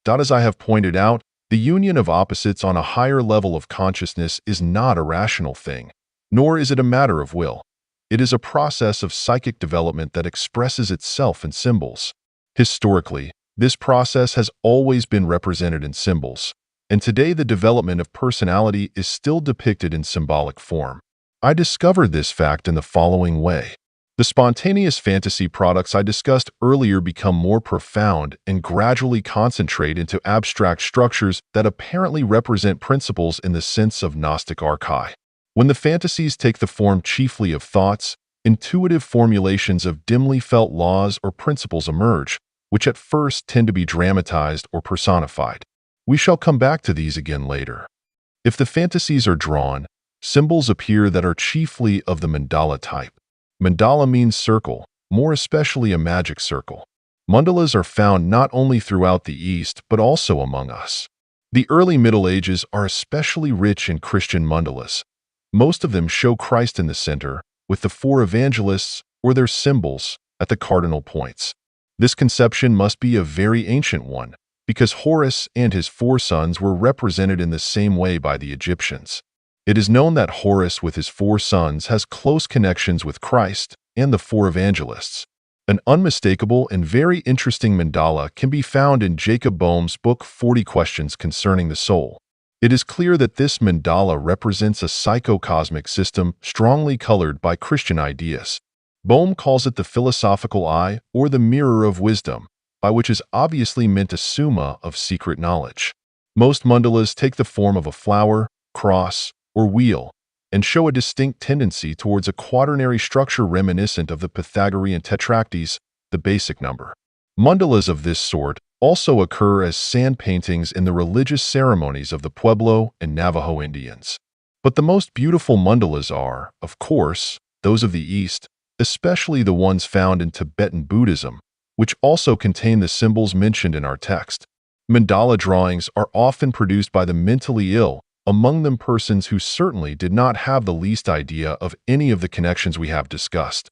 As I have pointed out, the union of opposites on a higher level of consciousness is not a rational thing, nor is it a matter of will. It is a process of psychic development that expresses itself in symbols. Historically, this process has always been represented in symbols, and today the development of personality is still depicted in symbolic form. I discovered this fact in the following way. The spontaneous fantasy products I discussed earlier become more profound and gradually concentrate into abstract structures that apparently represent principles in the sense of Gnostic archai. When the fantasies take the form chiefly of thoughts, intuitive formulations of dimly felt laws or principles emerge, which at first tend to be dramatized or personified. We shall come back to these again later. If the fantasies are drawn, symbols appear that are chiefly of the mandala type. Mandala means circle, more especially a magic circle. Mandalas are found not only throughout the East but also among us. The early Middle Ages are especially rich in Christian mandalas. Most of them show Christ in the center, with the four evangelists, or their symbols, at the cardinal points. This conception must be a very ancient one, because Horus and his four sons were represented in the same way by the Egyptians. It is known that Horus with his four sons has close connections with Christ and the four evangelists. An unmistakable and very interesting mandala can be found in Jacob Boehm's book 40 Questions Concerning the Soul. It is clear that this mandala represents a psychocosmic system strongly colored by Christian ideas. Boehm calls it the philosophical eye or the mirror of wisdom, by which is obviously meant a summa of secret knowledge. Most mandalas take the form of a flower, cross, or wheel, and show a distinct tendency towards a quaternary structure reminiscent of the Pythagorean tetractys, the basic number. Mandalas of this sort also occur as sand paintings in the religious ceremonies of the Pueblo and Navajo Indians. But the most beautiful mandalas are, of course, those of the East, especially the ones found in Tibetan Buddhism, which also contain the symbols mentioned in our text. Mandala drawings are often produced by the mentally ill, among them persons who certainly did not have the least idea of any of the connections we have discussed.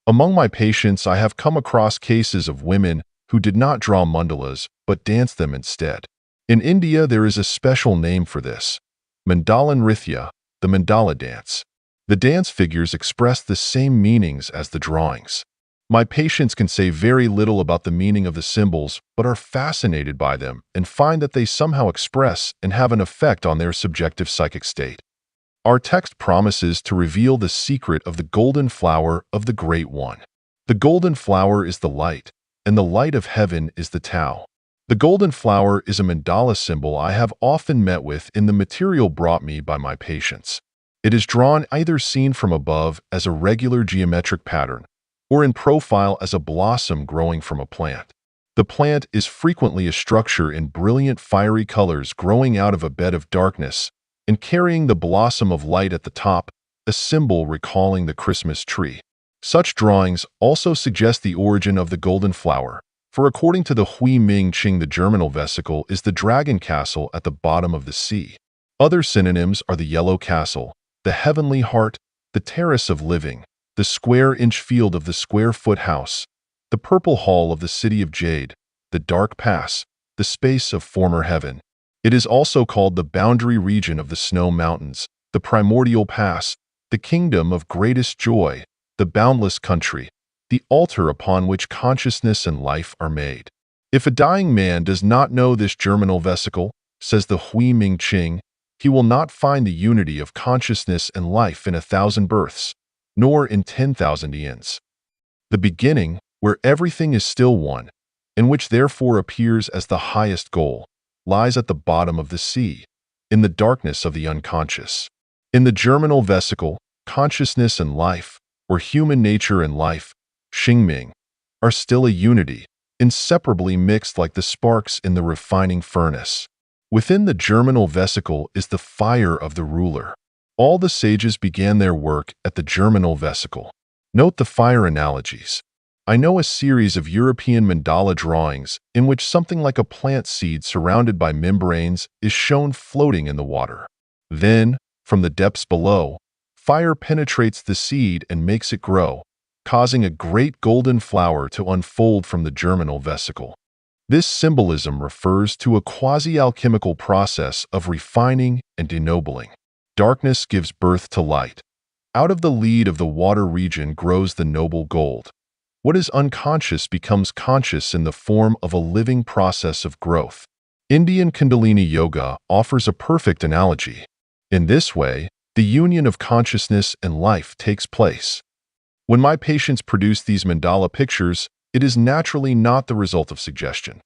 Among my patients, I have come across cases of women who did not draw mandalas but danced them instead. In India, there is a special name for this, mandala nritya, the mandala dance. The dance figures express the same meanings as the drawings. My patients can say very little about the meaning of the symbols, but are fascinated by them and find that they somehow express and have an effect on their subjective psychic state. Our text promises to reveal the secret of the golden flower of the Great One. The golden flower is the light, and the light of heaven is the Tao. The golden flower is a mandala symbol I have often met with in the material brought me by my patients. It is drawn either seen from above as a regular geometric pattern, or in profile as a blossom growing from a plant. The plant is frequently a structure in brilliant fiery colors growing out of a bed of darkness and carrying the blossom of light at the top, a symbol recalling the Christmas tree. Such drawings also suggest the origin of the golden flower, for according to the Hui Ming Qing, the germinal vesicle is the dragon castle at the bottom of the sea. Other synonyms are the yellow castle, the heavenly heart, the terrace of living, the square-inch field of the square-foot house, the purple hall of the city of jade, the dark pass, the space of former heaven. It is also called the boundary region of the snow mountains, the primordial pass, the kingdom of greatest joy, the boundless country, the altar upon which consciousness and life are made. If a dying man does not know this germinal vesicle, says the Hui Ming Qing, he will not find the unity of consciousness and life in 1,000 births, nor in 10,000 eons. The beginning, where everything is still one, and which therefore appears as the highest goal, lies at the bottom of the sea, in the darkness of the unconscious. In the germinal vesicle, consciousness and life, or human nature and life, Xingming, are still a unity, inseparably mixed like the sparks in the refining furnace. Within the germinal vesicle is the fire of the ruler. All the sages began their work at the germinal vesicle. Note the fire analogies. I know a series of European mandala drawings in which something like a plant seed surrounded by membranes is shown floating in the water. Then, from the depths below, fire penetrates the seed and makes it grow, causing a great golden flower to unfold from the germinal vesicle. This symbolism refers to a quasi-alchemical process of refining and dennobling. Darkness gives birth to light. Out of the lead of the water region grows the noble gold. What is unconscious becomes conscious in the form of a living process of growth. Indian Kundalini Yoga offers a perfect analogy. In this way, the union of consciousness and life takes place. When my patients produce these mandala pictures, it is naturally not the result of suggestion.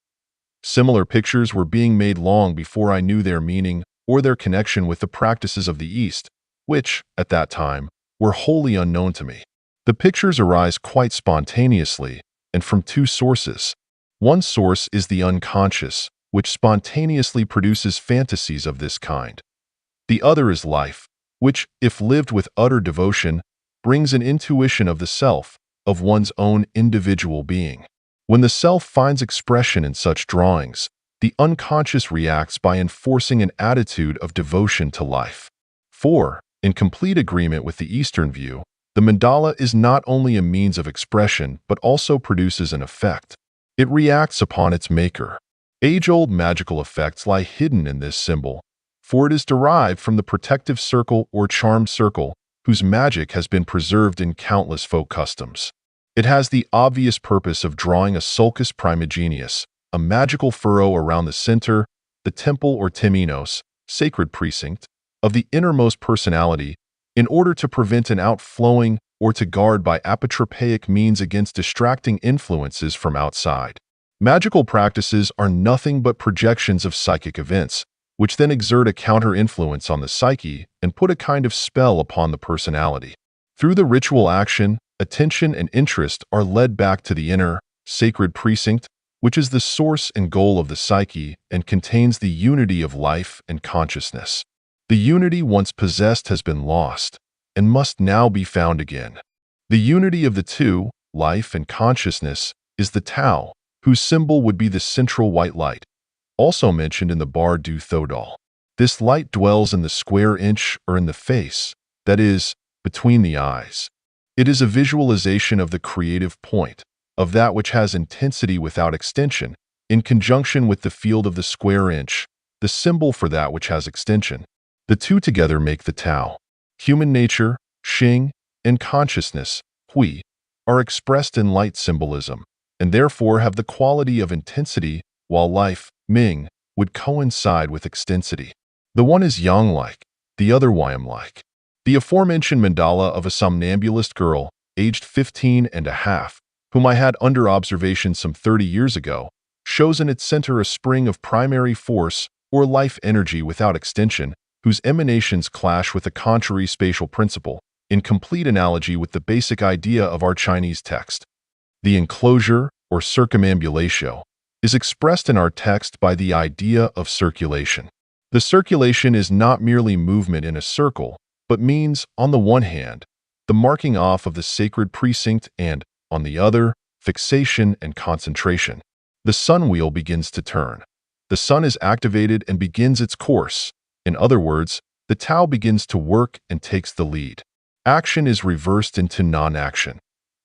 Similar pictures were being made long before I knew their meaning or their connection with the practices of the East, which, at that time, were wholly unknown to me. The pictures arise quite spontaneously and from two sources. One source is the unconscious, which spontaneously produces fantasies of this kind. The other is life, which, if lived with utter devotion, brings an intuition of the self, of one's own individual being. When the self finds expression in such drawings, the unconscious reacts by enforcing an attitude of devotion to life. 4. In complete agreement with the Eastern view, the mandala is not only a means of expression but also produces an effect. It reacts upon its maker. Age-old magical effects lie hidden in this symbol, for it is derived from the protective circle or charm circle, whose magic has been preserved in countless folk customs. It has the obvious purpose of drawing a sulcus primigenius, a magical furrow around the center, the temple or temenos, sacred precinct, of the innermost personality, in order to prevent an outflowing or to guard by apotropaic means against distracting influences from outside. Magical practices are nothing but projections of psychic events, which then exert a counter-influence on the psyche and put a kind of spell upon the personality. Through the ritual action, attention and interest are led back to the inner, sacred precinct, which is the source and goal of the psyche and contains the unity of life and consciousness. The unity once possessed has been lost and must now be found again. The unity of the two, life and consciousness, is the Tao, whose symbol would be the central white light, also mentioned in the Bar du Thodol. This light dwells in the square inch or in the face, that is, between the eyes. It is a visualization of the creative point, of that which has intensity without extension, in conjunction with the field of the square inch, the symbol for that which has extension. The two together make the Tao. Human nature, Xing, and consciousness, Hui, are expressed in light symbolism, and therefore have the quality of intensity, while life, Ming, would coincide with extensity. The one is yang-like, the other Yam-like. The aforementioned mandala of a somnambulist girl, aged 15 and a half, whom I had under observation some 30 years ago, shows in its center a spring of primary force or life energy without extension, whose emanations clash with a contrary spatial principle, in complete analogy with the basic idea of our Chinese text. The enclosure, or circumambulatio, is expressed in our text by the idea of circulation. The circulation is not merely movement in a circle, but means, on the one hand, the marking off of the sacred precinct and, on the other, fixation and concentration. The sun wheel begins to turn. The sun is activated and begins its course. In other words, the Tao begins to work and takes the lead. Action is reversed into non-action.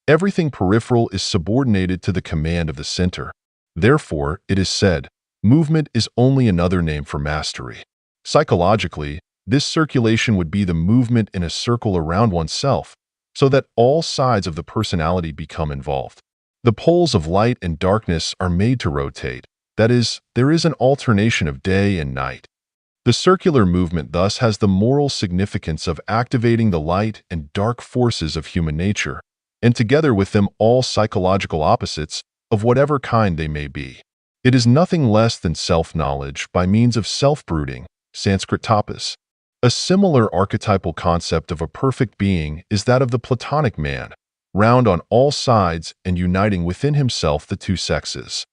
Everything peripheral is subordinated to the command of the center. Therefore, it is said, movement is only another name for mastery. Psychologically, this circulation would be the movement in a circle around oneself, so that all sides of the personality become involved. The poles of light and darkness are made to rotate. That is, there is an alternation of day and night. The circular movement thus has the moral significance of activating the light and dark forces of human nature, and together with them all psychological opposites of whatever kind they may be. It is nothing less than self-knowledge by means of self-brooding, Sanskrit tapas. A similar archetypal concept of a perfect being is that of the Platonic man, round on all sides and uniting within himself the two sexes.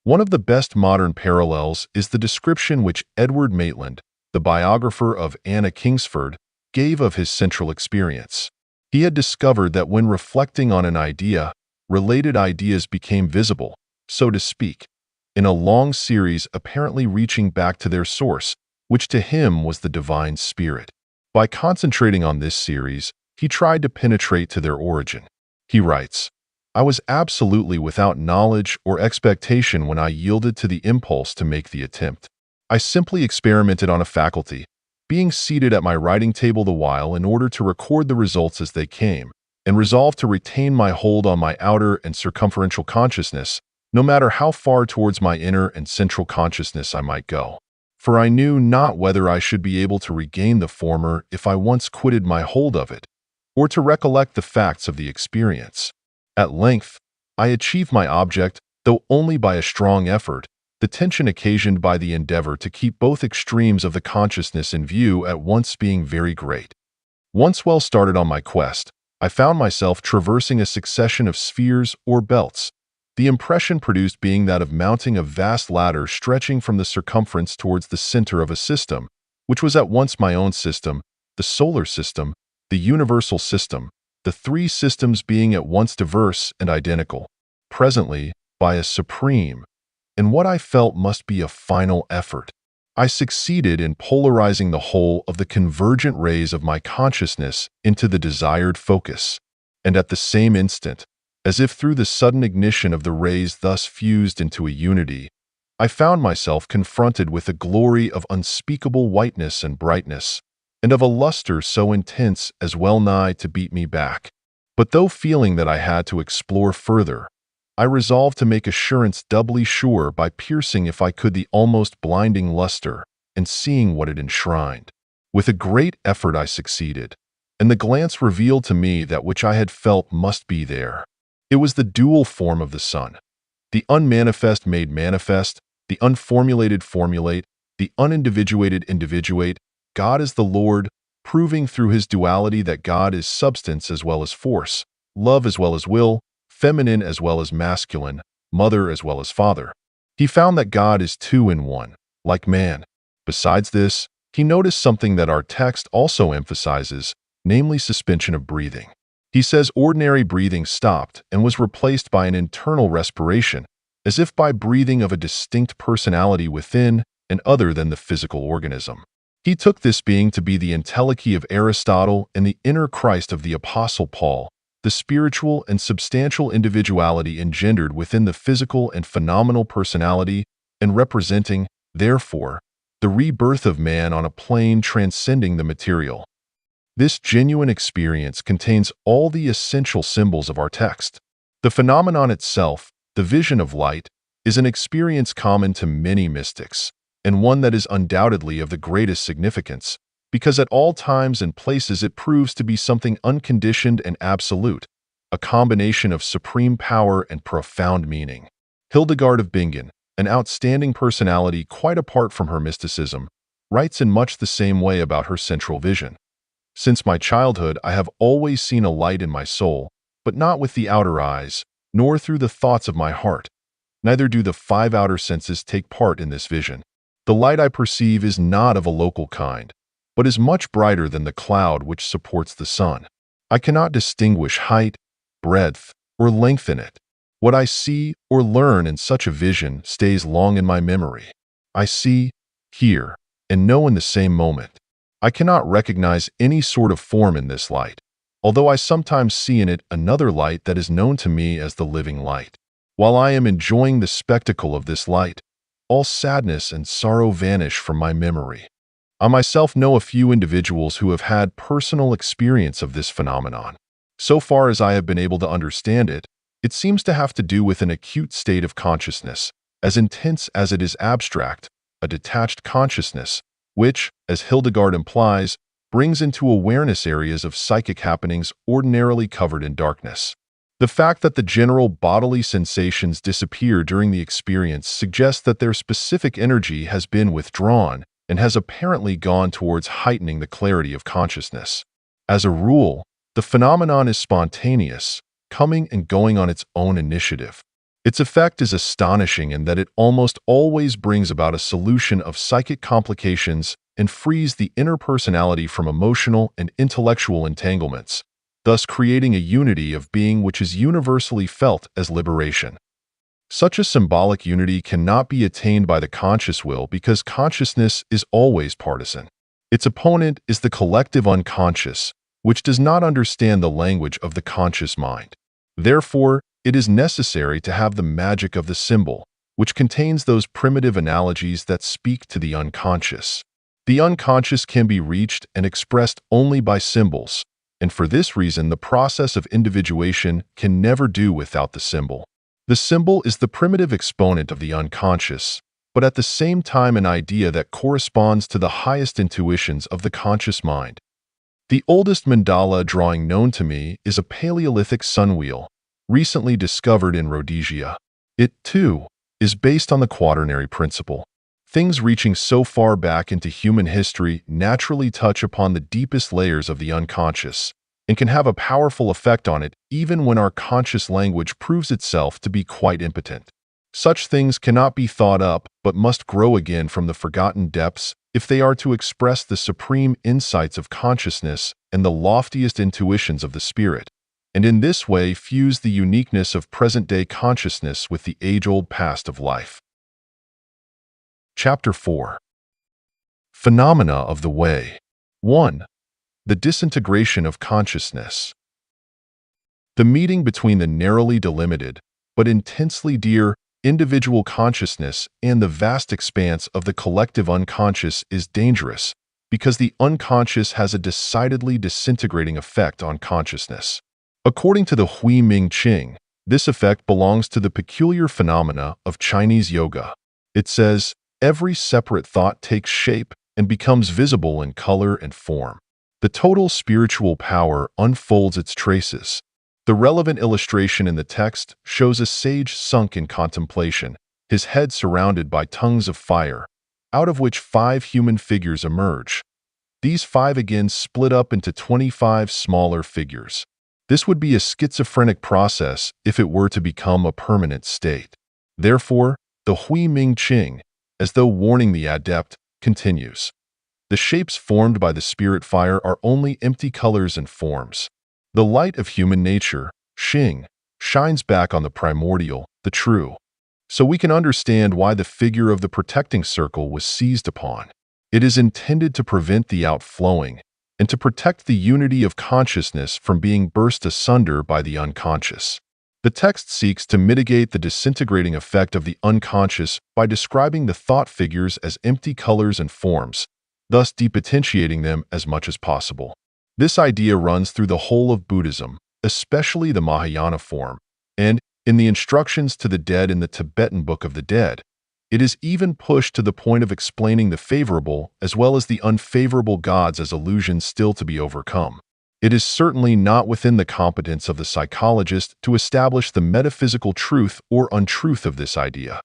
One of the best modern parallels is the description which Edward Maitland, the biographer of Anna Kingsford, gave of his central experience. He had discovered that when reflecting on an idea, related ideas became visible, so to speak, in a long series apparently reaching back to their source, which to him was the divine spirit. By concentrating on this series, he tried to penetrate to their origin. He writes, I was absolutely without knowledge or expectation when I yielded to the impulse to make the attempt. I simply experimented on a faculty, being seated at my writing table the while in order to record the results as they came, and resolved to retain my hold on my outer and circumferential consciousness, no matter how far towards my inner and central consciousness I might go. For I knew not whether I should be able to regain the former if I once quitted my hold of it, or to recollect the facts of the experience. At length, I achieved my object, though only by a strong effort, the tension occasioned by the endeavor to keep both extremes of the consciousness in view at once being very great. Once well started on my quest, I found myself traversing a succession of spheres or belts, the impression produced being that of mounting a vast ladder stretching from the circumference towards the center of a system, which was at once my own system, the solar system, the universal system, the three systems being at once diverse and identical. Presently, by a supreme, and what I felt must be a final effort, I succeeded in polarizing the whole of the convergent rays of my consciousness into the desired focus, and at the same instant, as if through the sudden ignition of the rays thus fused into a unity, I found myself confronted with a glory of unspeakable whiteness and brightness, and of a luster so intense as well nigh to beat me back. But though feeling that I had to explore further, I resolved to make assurance doubly sure by piercing if I could the almost blinding luster and seeing what it enshrined. With a great effort I succeeded, and the glance revealed to me that which I had felt must be there. It was the dual form of the sun. The unmanifest made manifest, the unformulated formulate, the unindividuated individuate. God is the Lord, proving through his duality that God is substance as well as force, love as well as will, feminine as well as masculine, mother as well as father. He found that God is two in one, like man. Besides this, he noticed something that our text also emphasizes, namely suspension of breathing. He says ordinary breathing stopped and was replaced by an internal respiration, as if by breathing of a distinct personality within and other than the physical organism. He took this being to be the entelechy of Aristotle and the inner Christ of the Apostle Paul, the spiritual and substantial individuality engendered within the physical and phenomenal personality, and representing, therefore, the rebirth of man on a plane transcending the material. This genuine experience contains all the essential symbols of our text. The phenomenon itself, the vision of light, is an experience common to many mystics, and one that is undoubtedly of the greatest significance, because at all times and places it proves to be something unconditioned and absolute, a combination of supreme power and profound meaning. Hildegard of Bingen, an outstanding personality quite apart from her mysticism, writes in much the same way about her central vision. Since my childhood, I have always seen a light in my soul, but not with the outer eyes, nor through the thoughts of my heart. Neither do the 5 outer senses take part in this vision. The light I perceive is not of a local kind, but is much brighter than the cloud which supports the sun. I cannot distinguish height, breadth, or length in it. What I see or learn in such a vision stays long in my memory. I see, hear, and know in the same moment. I cannot recognize any sort of form in this light, although I sometimes see in it another light that is known to me as the living light. While I am enjoying the spectacle of this light, all sadness and sorrow vanish from my memory. I myself know a few individuals who have had personal experience of this phenomenon. So far as I have been able to understand it, it seems to have to do with an acute state of consciousness, as intense as it is abstract, a detached consciousness, which, as Hildegard implies, brings into awareness areas of psychic happenings ordinarily covered in darkness. The fact that the general bodily sensations disappear during the experience suggests that their specific energy has been withdrawn and has apparently gone towards heightening the clarity of consciousness. As a rule, the phenomenon is spontaneous, coming and going on its own initiative. Its effect is astonishing in that it almost always brings about a solution of psychic complications and frees the inner personality from emotional and intellectual entanglements, thus creating a unity of being which is universally felt as liberation. Such a symbolic unity cannot be attained by the conscious will because consciousness is always partisan. Its opponent is the collective unconscious, which does not understand the language of the conscious mind. Therefore, it is necessary to have the magic of the symbol, which contains those primitive analogies that speak to the unconscious. The unconscious can be reached and expressed only by symbols, and for this reason the process of individuation can never do without the symbol. The symbol is the primitive exponent of the unconscious, but at the same time an idea that corresponds to the highest intuitions of the conscious mind. The oldest mandala drawing known to me is a Paleolithic sunwheel, recently discovered in Rhodesia. It, too, is based on the quaternary principle. Things reaching so far back into human history naturally touch upon the deepest layers of the unconscious and can have a powerful effect on it even when our conscious language proves itself to be quite impotent. Such things cannot be thought up but must grow again from the forgotten depths if they are to express the supreme insights of consciousness and the loftiest intuitions of the spirit, and in this way fuse the uniqueness of present-day consciousness with the age-old past of life. Chapter 4. Phenomena of the Way. 1. The disintegration of consciousness. The meeting between the narrowly delimited, but intensely dear, individual consciousness and the vast expanse of the collective unconscious is dangerous because the unconscious has a decidedly disintegrating effect on consciousness. According to the Hui Ming Qing, this effect belongs to the peculiar phenomena of Chinese yoga. It says, every separate thought takes shape and becomes visible in color and form. The total spiritual power unfolds its traces. The relevant illustration in the text shows a sage sunk in contemplation, his head surrounded by tongues of fire, out of which 5 human figures emerge. These 5 again split up into 25 smaller figures. This would be a schizophrenic process if it were to become a permanent state. Therefore, the Hui Ming Qing, as though warning the adept, continues. The shapes formed by the spirit fire are only empty colors and forms. The light of human nature, Xing, shines back on the primordial, the true. so we can understand why the figure of the protecting circle was seized upon. It is intended to prevent the outflowing and to protect the unity of consciousness from being burst asunder by the unconscious. The text seeks to mitigate the disintegrating effect of the unconscious by describing the thought figures as empty colors and forms, thus depotentiating them as much as possible. This idea runs through the whole of Buddhism, especially the Mahayana form, and in the instructions to the dead in the Tibetan Book of the Dead, it is even pushed to the point of explaining the favorable as well as the unfavorable gods as illusions still to be overcome. It is certainly not within the competence of the psychologist to establish the metaphysical truth or untruth of this idea.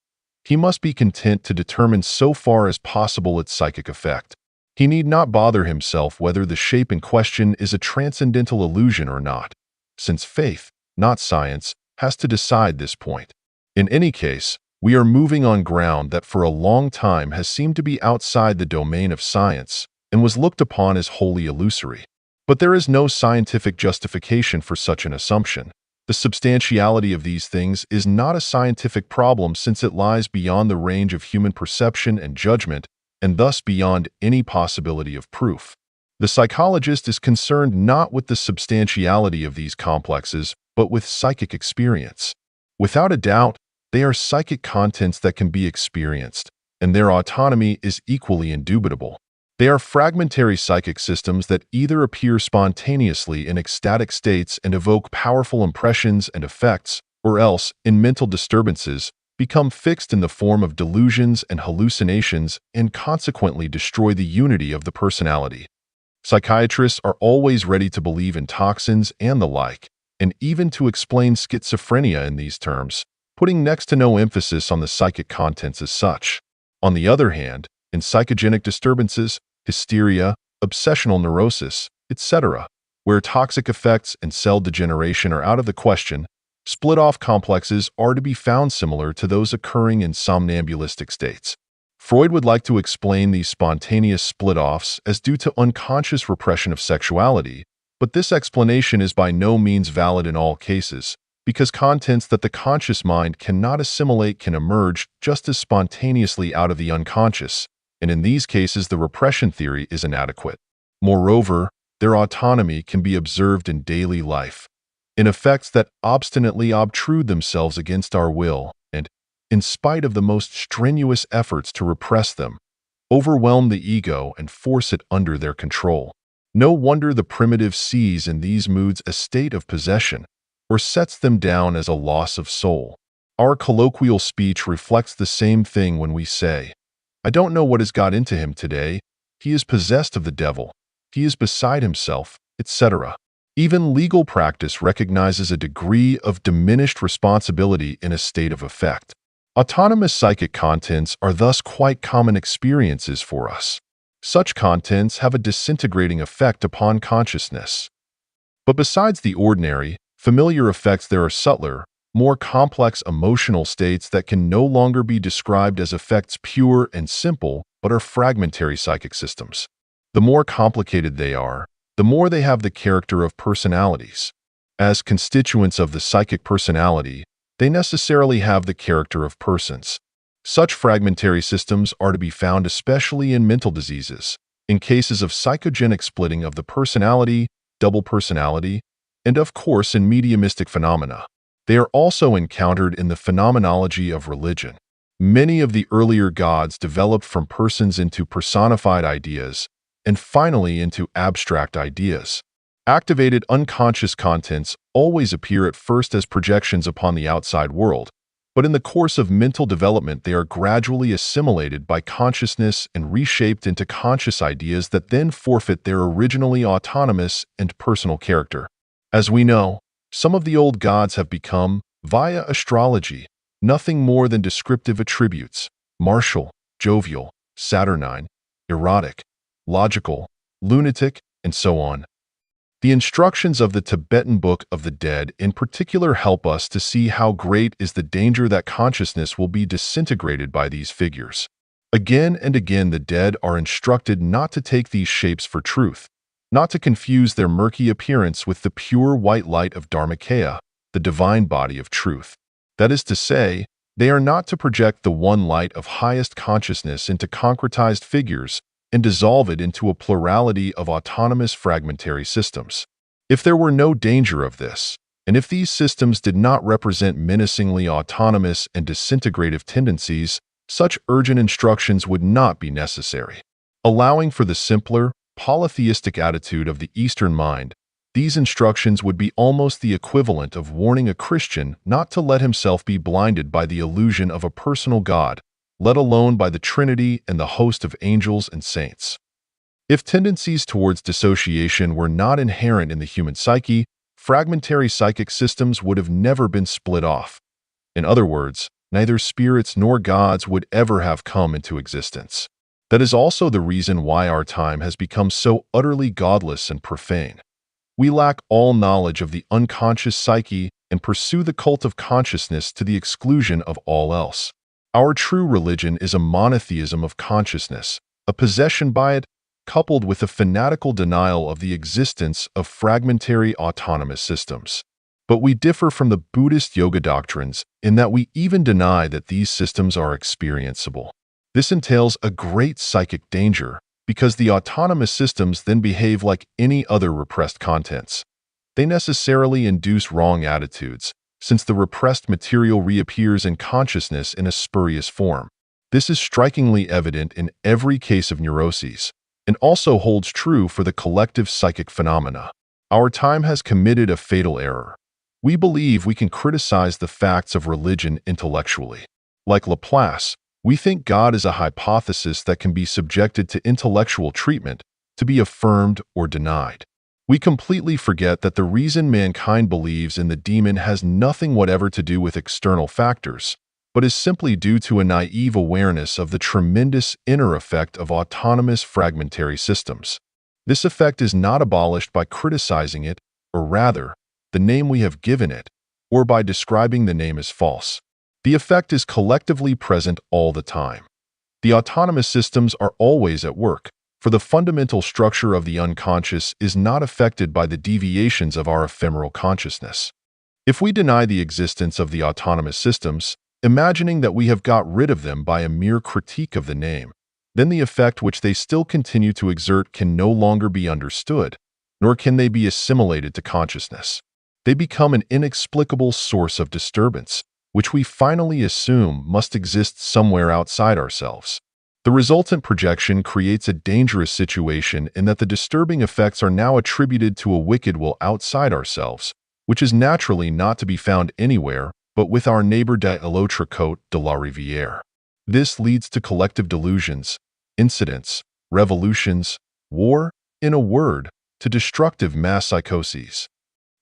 He must be content to determine so far as possible its psychic effect. He need not bother himself whether the shape in question is a transcendental illusion or not, since faith, not science, has to decide this point. In any case, we are moving on ground that for a long time has seemed to be outside the domain of science and was looked upon as wholly illusory. But there is no scientific justification for such an assumption. The substantiality of these things is not a scientific problem since it lies beyond the range of human perception and judgment, and thus beyond any possibility of proof. The psychologist is concerned not with the substantiality of these complexes, but with psychic experience. Without a doubt, they are psychic contents that can be experienced, and their autonomy is equally indubitable. They are fragmentary psychic systems that either appear spontaneously in ecstatic states and evoke powerful impressions and effects, or else, in mental disturbances, become fixed in the form of delusions and hallucinations and consequently destroy the unity of the personality. Psychiatrists are always ready to believe in toxins and the like, and even to explain schizophrenia in these terms, putting next to no emphasis on the psychic contents as such. On the other hand, in psychogenic disturbances, hysteria, obsessional neurosis, etc., where toxic effects and cell degeneration are out of the question, split-off complexes are to be found similar to those occurring in somnambulistic states. Freud would like to explain these spontaneous split-offs as due to unconscious repression of sexuality, but this explanation is by no means valid in all cases, because contents that the conscious mind cannot assimilate can emerge just as spontaneously out of the unconscious, and in these cases the repression theory is inadequate. Moreover, their autonomy can be observed in daily life, in effects that obstinately obtrude themselves against our will and, in spite of the most strenuous efforts to repress them, overwhelm the ego and force it under their control. No wonder the primitive sees in these moods a state of possession, or sets them down as a loss of soul. Our colloquial speech reflects the same thing when we say, "I don't know what has got into him today. He is possessed of the devil. He is beside himself," etc. Even legal practice recognizes a degree of diminished responsibility in a state of effect. Autonomous psychic contents are thus quite common experiences for us. Such contents have a disintegrating effect upon consciousness. But besides the ordinary, familiar effects, there are subtler, more complex emotional states that can no longer be described as effects pure and simple, but are fragmentary psychic systems. The more complicated they are, the more they have the character of personalities. As constituents of the psychic personality, they necessarily have the character of persons. Such fragmentary systems are to be found especially in mental diseases, in cases of psychogenic splitting of the personality, double personality, and of course in mediumistic phenomena. They are also encountered in the phenomenology of religion. Many of the earlier gods developed from persons into personified ideas, and finally into abstract ideas. Activated unconscious contents always appear at first as projections upon the outside world, but in the course of mental development they are gradually assimilated by consciousness and reshaped into conscious ideas that then forfeit their originally autonomous and personal character. As we know, some of the old gods have become, via astrology, nothing more than descriptive attributes: martial, jovial, saturnine, erotic, logical, lunatic, and so on. The instructions of the Tibetan Book of the Dead in particular help us to see how great is the danger that consciousness will be disintegrated by these figures. Again and again the dead are instructed not to take these shapes for truth, not to confuse their murky appearance with the pure white light of Dharmakaya, the divine body of truth. That is to say, They are not to project the one light of highest consciousness into concretized figures and dissolve it into a plurality of autonomous fragmentary systems. If there were no danger of this, and if these systems did not represent menacingly autonomous and disintegrative tendencies, such urgent instructions would not be necessary. Allowing for the simpler, polytheistic attitude of the Eastern mind, these instructions would be almost the equivalent of warning a Christian not to let himself be blinded by the illusion of a personal God, let alone by the Trinity and the host of angels and saints. If tendencies towards dissociation were not inherent in the human psyche, fragmentary psychic systems would have never been split off. In other words, neither spirits nor gods would ever have come into existence. That is also the reason why our time has become so utterly godless and profane. We lack all knowledge of the unconscious psyche and pursue the cult of consciousness to the exclusion of all else. Our true religion is a monotheism of consciousness, a possession by it, coupled with a fanatical denial of the existence of fragmentary autonomous systems. But we differ from the Buddhist yoga doctrines in that we even deny that these systems are experienceable. This entails a great psychic danger because the autonomous systems then behave like any other repressed contents. They necessarily induce wrong attitudes, since the repressed material reappears in consciousness in a spurious form. This is strikingly evident in every case of neuroses, and also holds true for the collective psychic phenomena. Our time has committed a fatal error. We believe we can criticize the facts of religion intellectually. Like Laplace, we think God is a hypothesis that can be subjected to intellectual treatment, to be affirmed or denied. We completely forget that the reason mankind believes in the demon has nothing whatever to do with external factors, but is simply due to a naive awareness of the tremendous inner effect of autonomous fragmentary systems. This effect is not abolished by criticizing it, or rather, the name we have given it, or by describing the name as false. The effect is collectively present all the time. The autonomous systems are always at work, for the fundamental structure of the unconscious is not affected by the deviations of our ephemeral consciousness. If we deny the existence of the autonomous systems, imagining that we have got rid of them by a mere critique of the name, then the effect which they still continue to exert can no longer be understood, nor can they be assimilated to consciousness. They become an inexplicable source of disturbance, which we finally assume must exist somewhere outside ourselves. The resultant projection creates a dangerous situation in that the disturbing effects are now attributed to a wicked will outside ourselves, which is naturally not to be found anywhere but with our neighbor de l'autre côte de la rivière. This leads to collective delusions, incidents, revolutions, war, in a word, to destructive mass psychoses.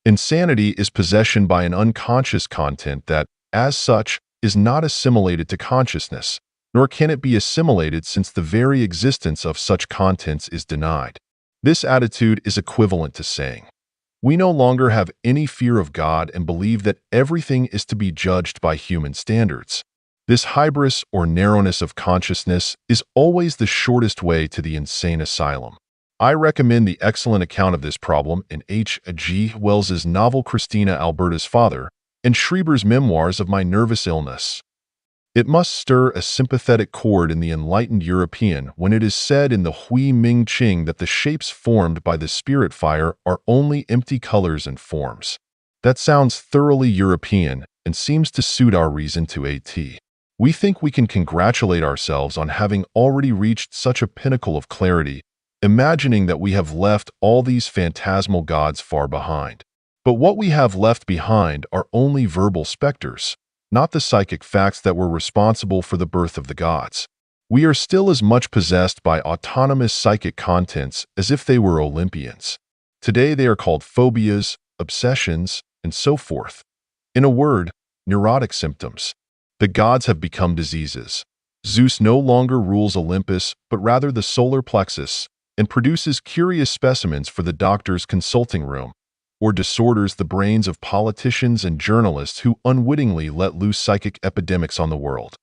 Insanity is possession by an unconscious content that, as such, is not assimilated to consciousness, nor can it be assimilated since the very existence of such contents is denied. This attitude is equivalent to saying, we no longer have any fear of God and believe that everything is to be judged by human standards. This hybris or narrowness of consciousness is always the shortest way to the insane asylum. I recommend the excellent account of this problem in H. G. Wells's novel Christina Alberta's Father and Schreiber's memoirs of My Nervous Illness. It must stir a sympathetic chord in the enlightened European when it is said in the Hui Ming Ching that the shapes formed by the spirit fire are only empty colors and forms. That sounds thoroughly European and seems to suit our reason to a T. We think we can congratulate ourselves on having already reached such a pinnacle of clarity, imagining that we have left all these phantasmal gods far behind. But what we have left behind are only verbal specters, not the psychic facts that were responsible for the birth of the gods. We are still as much possessed by autonomous psychic contents as if they were Olympians. Today they are called phobias, obsessions, and so forth. In a word, neurotic symptoms. The gods have become diseases. Zeus no longer rules Olympus, but rather the solar plexus, and produces curious specimens for the doctor's consulting room, or disorders the brains of politicians and journalists who unwittingly let loose psychic epidemics on the world.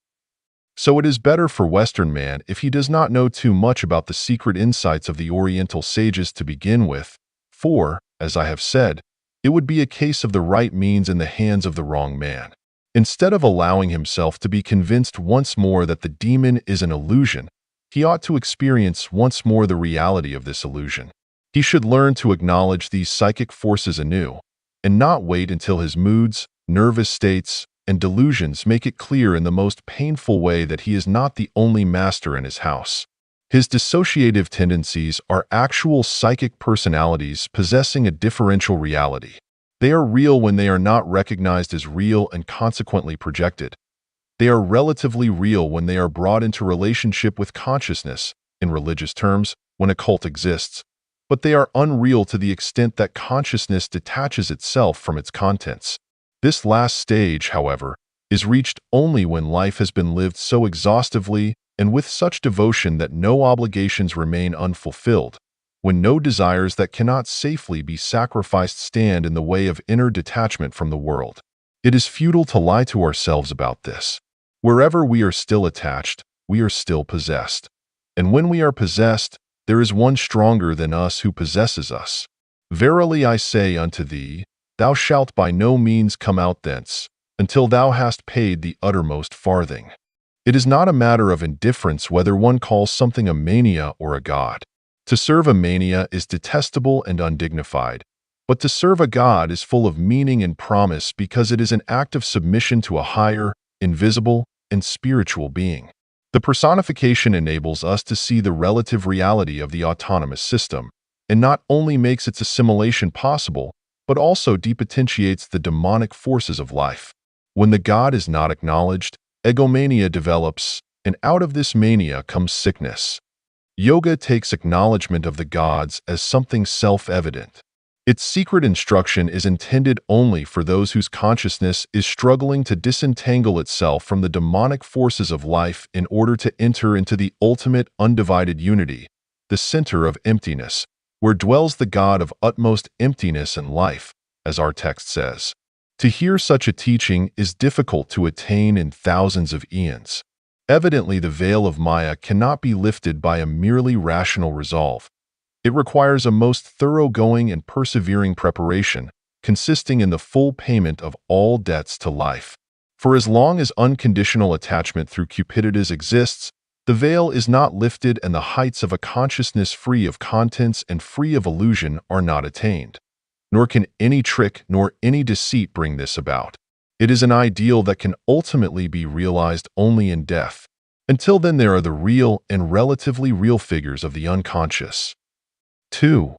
So it is better for Western man if he does not know too much about the secret insights of the Oriental sages to begin with, for, as I have said, it would be a case of the right means in the hands of the wrong man. Instead of allowing himself to be convinced once more that the demon is an illusion, he ought to experience once more the reality of this illusion. He should learn to acknowledge these psychic forces anew, and not wait until his moods, nervous states, and delusions make it clear in the most painful way that he is not the only master in his house. His dissociative tendencies are actual psychic personalities possessing a differential reality. They are real when they are not recognized as real and consequently projected. They are relatively real when they are brought into relationship with consciousness, in religious terms, when a cult exists, but they are unreal to the extent that consciousness detaches itself from its contents. This last stage, however, is reached only when life has been lived so exhaustively and with such devotion that no obligations remain unfulfilled, when no desires that cannot safely be sacrificed stand in the way of inner detachment from the world. It is futile to lie to ourselves about this. Wherever we are still attached, we are still possessed. And when we are possessed, there is one stronger than us who possesses us. Verily I say unto thee, thou shalt by no means come out thence, until thou hast paid the uttermost farthing. It is not a matter of indifference whether one calls something a mania or a god. To serve a mania is detestable and undignified, but to serve a god is full of meaning and promise because it is an act of submission to a higher, invisible, and spiritual being. The personification enables us to see the relative reality of the autonomous system, and not only makes its assimilation possible, but also depotentiates the demonic forces of life. When the god is not acknowledged, egomania develops, and out of this mania comes sickness. Yoga takes acknowledgement of the gods as something self-evident. Its secret instruction is intended only for those whose consciousness is struggling to disentangle itself from the demonic forces of life in order to enter into the ultimate undivided unity, the center of emptiness, where dwells the God of utmost emptiness and life, as our text says. To hear such a teaching is difficult to attain in thousands of eons. Evidently, the veil of Maya cannot be lifted by a merely rational resolve. It requires a most thoroughgoing and persevering preparation, consisting in the full payment of all debts to life. For as long as unconditional attachment through cupiditas exists, the veil is not lifted and the heights of a consciousness free of contents and free of illusion are not attained. Nor can any trick nor any deceit bring this about. It is an ideal that can ultimately be realized only in death. Until then, there are the real and relatively real figures of the unconscious. 2.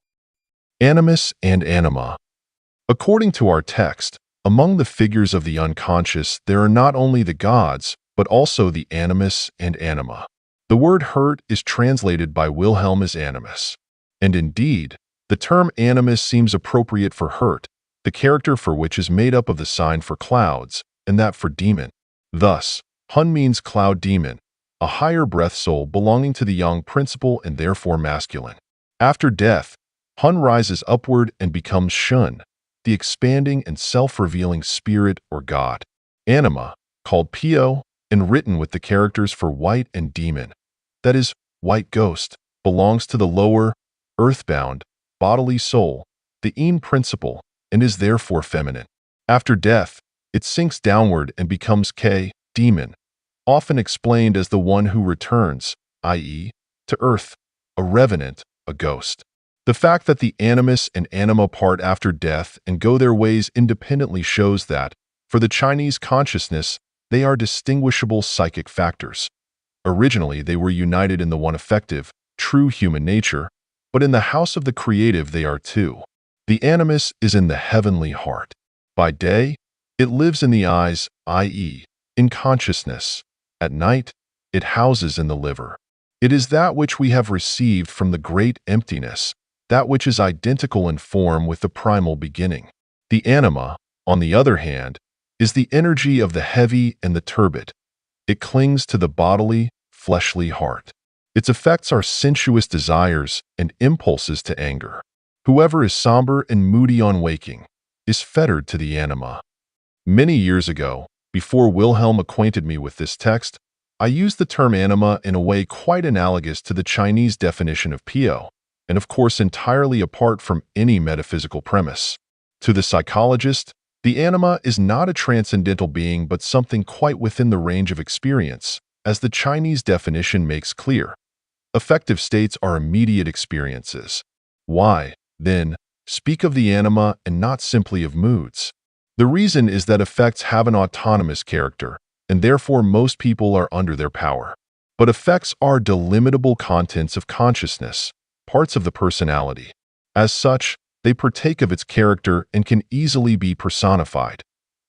Animus and anima. According to our text, among the figures of the unconscious, there are not only the gods, but also the animus and anima. The word hurt is translated by Wilhelm as animus. And indeed, the term animus seems appropriate for hurt, the character for which is made up of the sign for clouds, and that for demon. Thus, Hun means cloud demon, a higher breath soul belonging to the yang principle and therefore masculine. After death, Hun rises upward and becomes Shun, the expanding and self-revealing spirit or God. Anima, called Pio, and written with the characters for white and demon, that is, white ghost, belongs to the lower, earthbound, bodily soul, the Ein principle, and is therefore feminine. After death, it sinks downward and becomes K, demon, often explained as the one who returns, i.e., to earth, a revenant, a ghost. The fact that the animus and anima part after death and go their ways independently shows that, for the Chinese consciousness, they are distinguishable psychic factors. Originally, they were united in the one effective, true human nature, but in the house of the creative they are two. The animus is in the heavenly heart. By day, it lives in the eyes, i.e., in consciousness. At night, it houses in the liver. It is that which we have received from the great emptiness, that which is identical in form with the primal beginning. The anima, on the other hand, is the energy of the heavy and the turbid. It clings to the bodily, fleshly heart. Its effects are sensuous desires and impulses to anger. Whoever is somber and moody on waking is fettered to the anima. Many years ago, before Wilhelm acquainted me with this text, I used the term anima in a way quite analogous to the Chinese definition of Pio, and of course entirely apart from any metaphysical premise. To the psychologist, The anima is not a transcendental being but something quite within the range of experience, as the Chinese definition makes clear. Affective states are immediate experiences. Why, then, speak of the anima and not simply of moods? The reason is that affects have an autonomous character, and therefore most people are under their power. But affects are delimitable contents of consciousness, parts of the personality. As such, they partake of its character and can easily be personified,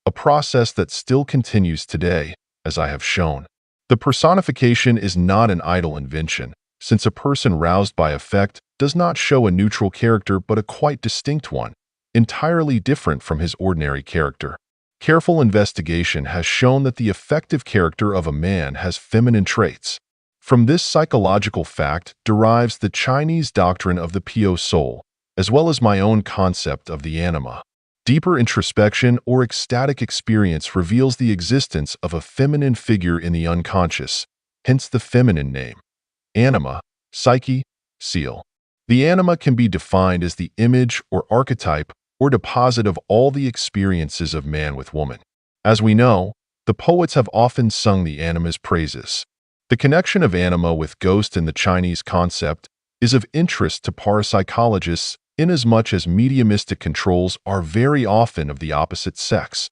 a process that still continues today, as I have shown. The personification is not an idle invention, since a person roused by affect does not show a neutral character but a quite distinct one, entirely different from his ordinary character. Careful investigation has shown that the affective character of a man has feminine traits. From this psychological fact derives the Chinese doctrine of the Pure Soul, as well as my own concept of the anima. Deeper introspection or ecstatic experience reveals the existence of a feminine figure in the unconscious, hence the feminine name. Anima, psyche, seal. The anima can be defined as the image or archetype or deposit of all the experiences of man with woman. As we know, the poets have often sung the anima's praises. The connection of anima with ghost in the Chinese concept is of interest to parapsychologists inasmuch as mediumistic controls are very often of the opposite sex.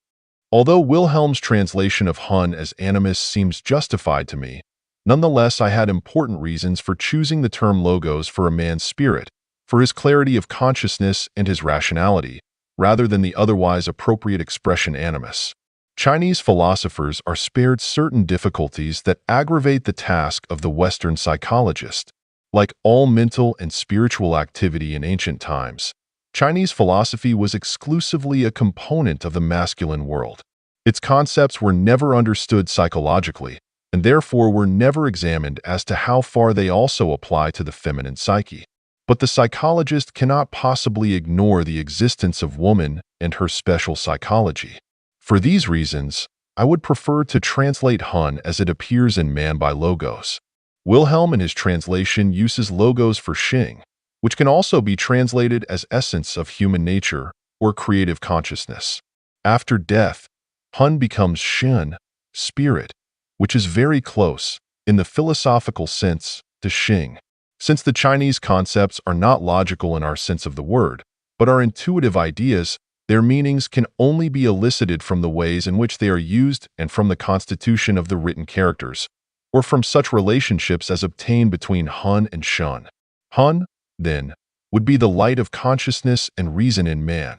Although Wilhelm's translation of Hun as animus seems justified to me, nonetheless I had important reasons for choosing the term logos for a man's spirit, for his clarity of consciousness and his rationality, rather than the otherwise appropriate expression animus. Chinese philosophers are spared certain difficulties that aggravate the task of the Western psychologist. Like all mental and spiritual activity in ancient times, Chinese philosophy was exclusively a component of the masculine world. Its concepts were never understood psychologically, and therefore were never examined as to how far they also apply to the feminine psyche. But the psychologist cannot possibly ignore the existence of woman and her special psychology. For these reasons, I would prefer to translate Hun as it appears in Man by logos. Wilhelm in his translation uses logos for Xing, which can also be translated as essence of human nature or creative consciousness. After death, Hun becomes Shen, spirit, which is very close, in the philosophical sense, to Xing. Since the Chinese concepts are not logical in our sense of the word, but are intuitive ideas, their meanings can only be elicited from the ways in which they are used and from the constitution of the written characters, or from such relationships as obtain between Hun and Shun. Hun, then, would be the light of consciousness and reason in man,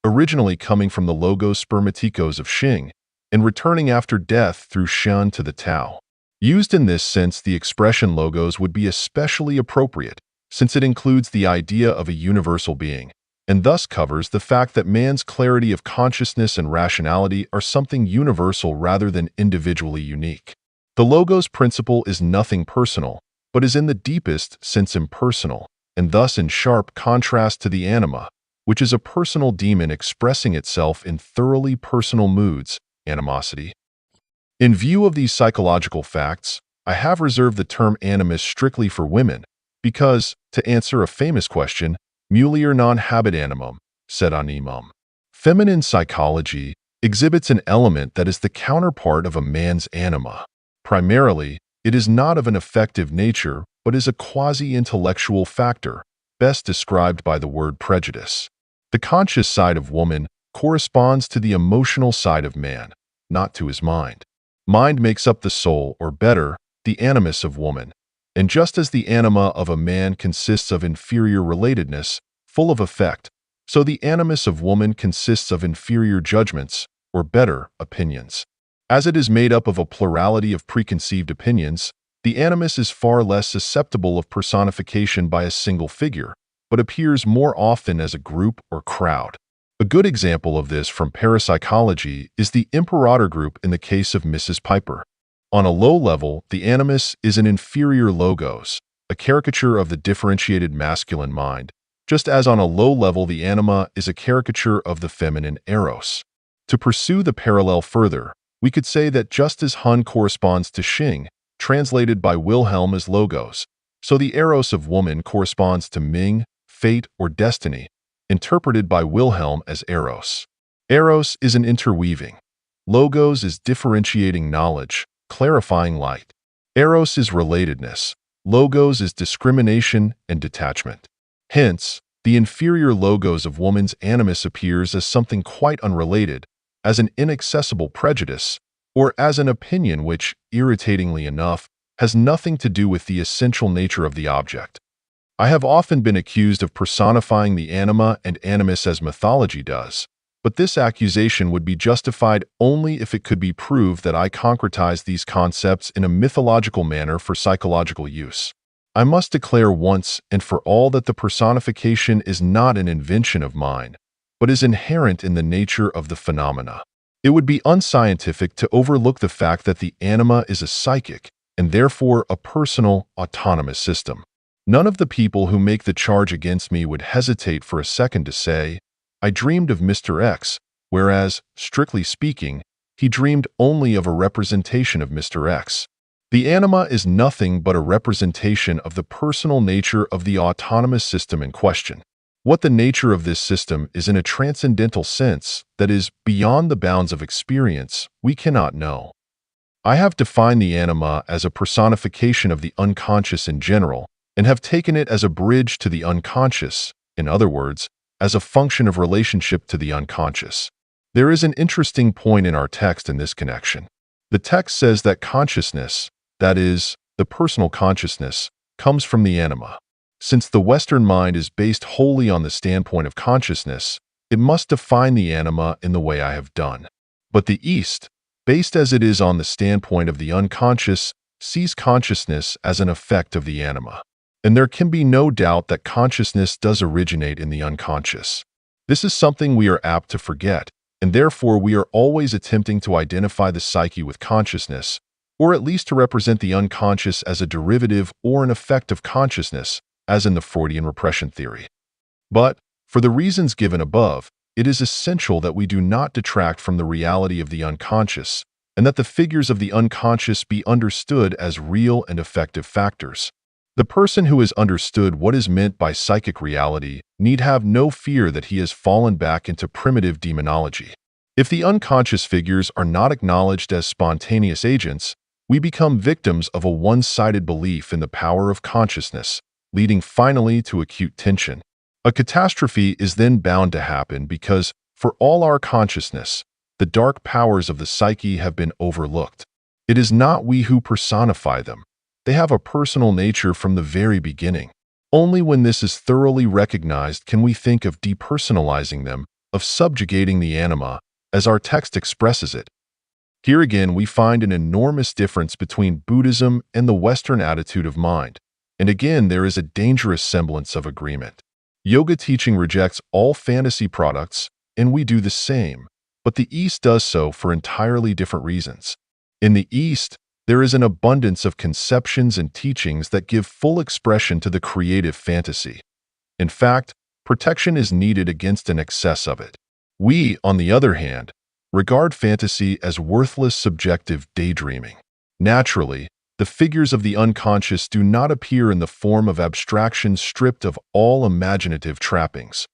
originally coming from the logos spermaticos of Xing, and returning after death through Shun to the Tao. Used in this sense, the expression logos would be especially appropriate, since it includes the idea of a universal being, and thus covers the fact that man's clarity of consciousness and rationality are something universal rather than individually unique. The logos principle is nothing personal, but is in the deepest sense impersonal, and thus in sharp contrast to the anima, which is a personal demon expressing itself in thoroughly personal moods, animosity. In view of these psychological facts, I have reserved the term animus strictly for women, because, to answer a famous question, mulier non habet animum, sed animum. Feminine psychology exhibits an element that is the counterpart of a man's anima. Primarily, it is not of an affective nature, but is a quasi-intellectual factor, best described by the word prejudice. The conscious side of woman corresponds to the emotional side of man, not to his mind. Mind makes up the soul, or better, the animus of woman. And just as the anima of a man consists of inferior relatedness, full of effect, so the animus of woman consists of inferior judgments, or better, opinions. As it is made up of a plurality of preconceived opinions, the animus is far less susceptible of personification by a single figure, but appears more often as a group or crowd. A good example of this from parapsychology is the imperator group in the case of Mrs. Piper. On a low level, the animus is an inferior logos, a caricature of the differentiated masculine mind, just as on a low level the anima is a caricature of the feminine eros. To pursue the parallel further, we could say that just as Hun corresponds to Xing, translated by Wilhelm as logos, so the eros of woman corresponds to Ming, fate, or destiny, interpreted by Wilhelm as eros. Eros is an interweaving. Logos is differentiating knowledge, clarifying light. Eros is relatedness. Logos is discrimination and detachment. Hence, the inferior logos of woman's animus appears as something quite unrelated, as an inaccessible prejudice, or as an opinion which, irritatingly enough, has nothing to do with the essential nature of the object. I have often been accused of personifying the anima and animus as mythology does, but this accusation would be justified only if it could be proved that I concretize these concepts in a mythological manner for psychological use. I must declare once and for all that the personification is not an invention of mine, but is inherent in the nature of the phenomena. It would be unscientific to overlook the fact that the anima is a psychic, and therefore a personal, autonomous system. None of the people who make the charge against me would hesitate for a second to say, I dreamed of Mr. X, whereas, strictly speaking, he dreamed only of a representation of Mr. X. The anima is nothing but a representation of the personal nature of the autonomous system in question. What the nature of this system is in a transcendental sense, that is, beyond the bounds of experience, we cannot know. I have defined the anima as a personification of the unconscious in general, and have taken it as a bridge to the unconscious, in other words, as a function of relationship to the unconscious. There is an interesting point in our text in this connection. The text says that consciousness, that is, the personal consciousness, comes from the anima. Since the Western mind is based wholly on the standpoint of consciousness, it must define the anima in the way I have done. But the East, based as it is on the standpoint of the unconscious, sees consciousness as an effect of the anima. And there can be no doubt that consciousness does originate in the unconscious. This is something we are apt to forget, and therefore we are always attempting to identify the psyche with consciousness, or at least to represent the unconscious as a derivative or an effect of consciousness, as in the Freudian repression theory. But, for the reasons given above, it is essential that we do not detract from the reality of the unconscious, and that the figures of the unconscious be understood as real and effective factors. The person who has understood what is meant by psychic reality need have no fear that he has fallen back into primitive demonology. If the unconscious figures are not acknowledged as spontaneous agents, we become victims of a one-sided belief in the power of consciousness, leading finally to acute tension. A catastrophe is then bound to happen because, for all our consciousness, the dark powers of the psyche have been overlooked. It is not we who personify them. They have a personal nature from the very beginning. Only when this is thoroughly recognized can we think of depersonalizing them, of subjugating the anima, as our text expresses it. Here again we find an enormous difference between Buddhism and the Western attitude of mind, and again there is a dangerous semblance of agreement. Yoga teaching rejects all fantasy products, and we do the same, but the East does so for entirely different reasons. In the East, there is an abundance of conceptions and teachings that give full expression to the creative fantasy. In fact, protection is needed against an excess of it. We, on the other hand, regard fantasy as worthless subjective daydreaming. Naturally, the figures of the unconscious do not appear in the form of abstractions stripped of all imaginative trappings.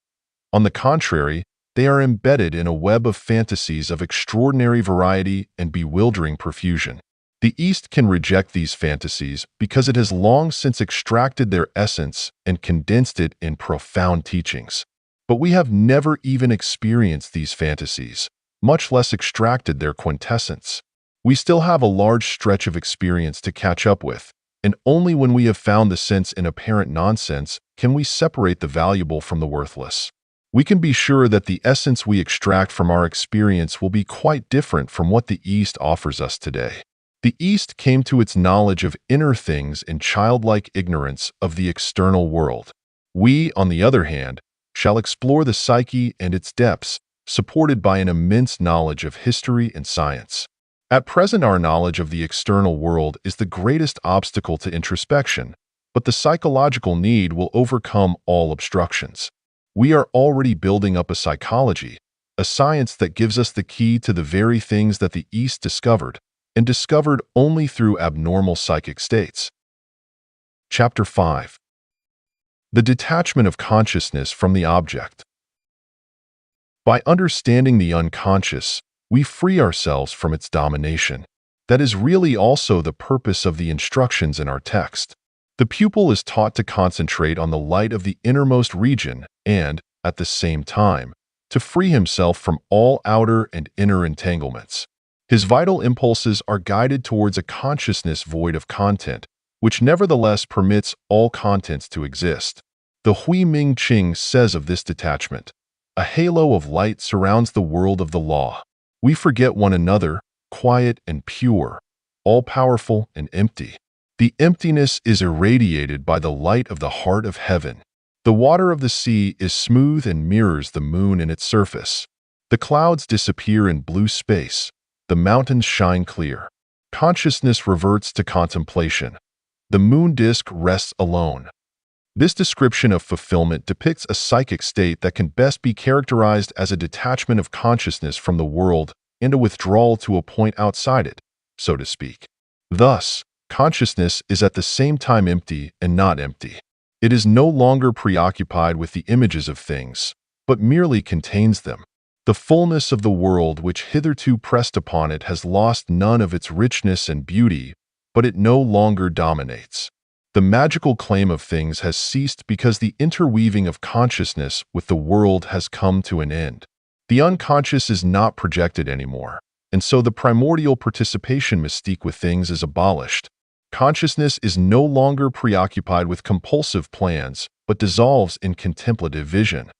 On the contrary, they are embedded in a web of fantasies of extraordinary variety and bewildering profusion. The East can reject these fantasies because it has long since extracted their essence and condensed it in profound teachings. But we have never even experienced these fantasies, much less extracted their quintessence. We still have a large stretch of experience to catch up with, and only when we have found the sense in apparent nonsense can we separate the valuable from the worthless. We can be sure that the essence we extract from our experience will be quite different from what the East offers us today. The East came to its knowledge of inner things in childlike ignorance of the external world. We, on the other hand, shall explore the psyche and its depths, supported by an immense knowledge of history and science. At present, our knowledge of the external world is the greatest obstacle to introspection, but the psychological need will overcome all obstructions. We are already building up a psychology, a science that gives us the key to the very things that the East discovered, and discovered only through abnormal psychic states. Chapter 5. The detachment of consciousness from the object. By understanding the unconscious, we free ourselves from its domination. That is really also the purpose of the instructions in our text. The pupil is taught to concentrate on the light of the innermost region and, at the same time, to free himself from all outer and inner entanglements. His vital impulses are guided towards a consciousness void of content, which nevertheless permits all contents to exist. The Hui Ming Ching says of this detachment, "A halo of light surrounds the world of the law. We forget one another, quiet and pure, all-powerful and empty. The emptiness is irradiated by the light of the heart of heaven. The water of the sea is smooth and mirrors the moon in its surface. The clouds disappear in blue space. The mountains shine clear. Consciousness reverts to contemplation. The moon disk rests alone." This description of fulfillment depicts a psychic state that can best be characterized as a detachment of consciousness from the world and a withdrawal to a point outside it, so to speak. Thus, consciousness is at the same time empty and not empty. It is no longer preoccupied with the images of things, but merely contains them. The fullness of the world which hitherto pressed upon it has lost none of its richness and beauty, but it no longer dominates. The magical claim of things has ceased because the interweaving of consciousness with the world has come to an end. The unconscious is not projected anymore, and so the primordial participation mystique with things is abolished. Consciousness is no longer preoccupied with compulsive plans, but dissolves in contemplative vision.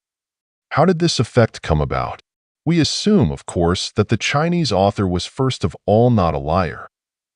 How did this effect come about? We assume, of course, that the Chinese author was first of all not a liar.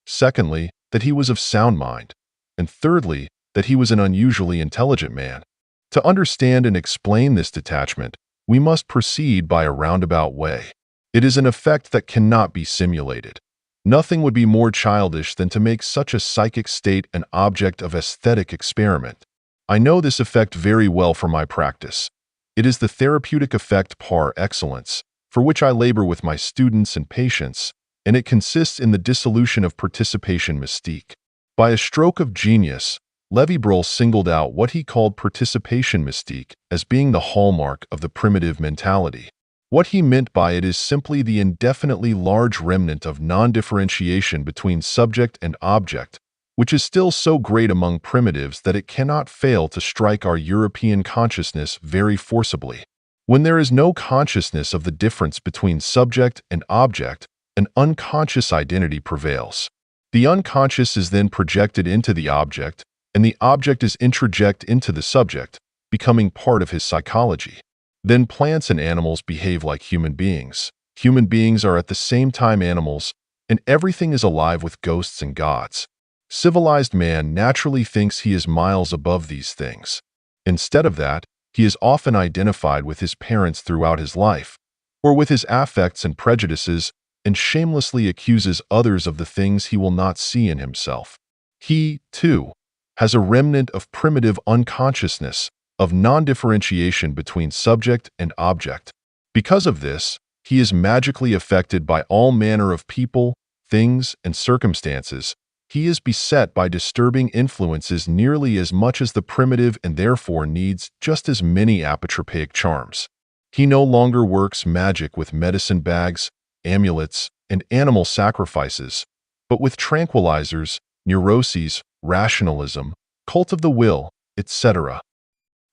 Secondly, that he was of sound mind. And thirdly, that he was an unusually intelligent man. To understand and explain this detachment, we must proceed by a roundabout way. It is an effect that cannot be simulated. Nothing would be more childish than to make such a psychic state an object of aesthetic experiment. I know this effect very well from my practice. It is the therapeutic effect par excellence, for which I labor with my students and patients, and it consists in the dissolution of participation mystique. By a stroke of genius, Lévi-Brul singled out what he called participation mystique as being the hallmark of the primitive mentality. What he meant by it is simply the indefinitely large remnant of non-differentiation between subject and object, which is still so great among primitives that it cannot fail to strike our European consciousness very forcibly. When there is no consciousness of the difference between subject and object, an unconscious identity prevails. The unconscious is then projected into the object, and the object is introject into the subject, becoming part of his psychology. Then plants and animals behave like human beings. Human beings are at the same time animals, and everything is alive with ghosts and gods. Civilized man naturally thinks he is miles above these things. Instead of that, he is often identified with his parents throughout his life, or with his affects and prejudices, and shamelessly accuses others of the things he will not see in himself. He, too, has a remnant of primitive unconsciousness, of non-differentiation between subject and object. Because of this, he is magically affected by all manner of people, things, and circumstances. He is beset by disturbing influences nearly as much as the primitive and therefore needs just as many apotropaic charms. He no longer works magic with medicine bags, amulets, and animal sacrifices, but with tranquilizers, neuroses, rationalism, cult of the will, etc.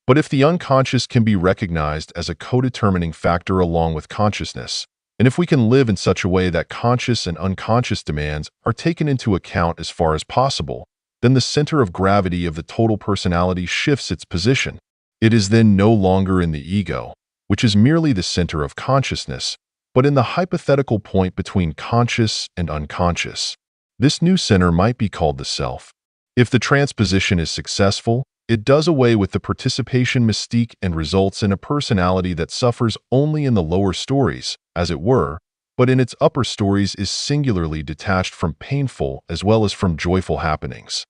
But if the unconscious can be recognized as a co-determining factor along with consciousness, and if we can live in such a way that conscious and unconscious demands are taken into account as far as possible, then the center of gravity of the total personality shifts its position. It is then no longer in the ego, which is merely the center of consciousness, but in the hypothetical point between conscious and unconscious. This new center might be called the self. If the transposition is successful, it does away with the participation mystique and results in a personality that suffers only in the lower stories, as it were, but in its upper stories is singularly detached from painful as well as from joyful happenings.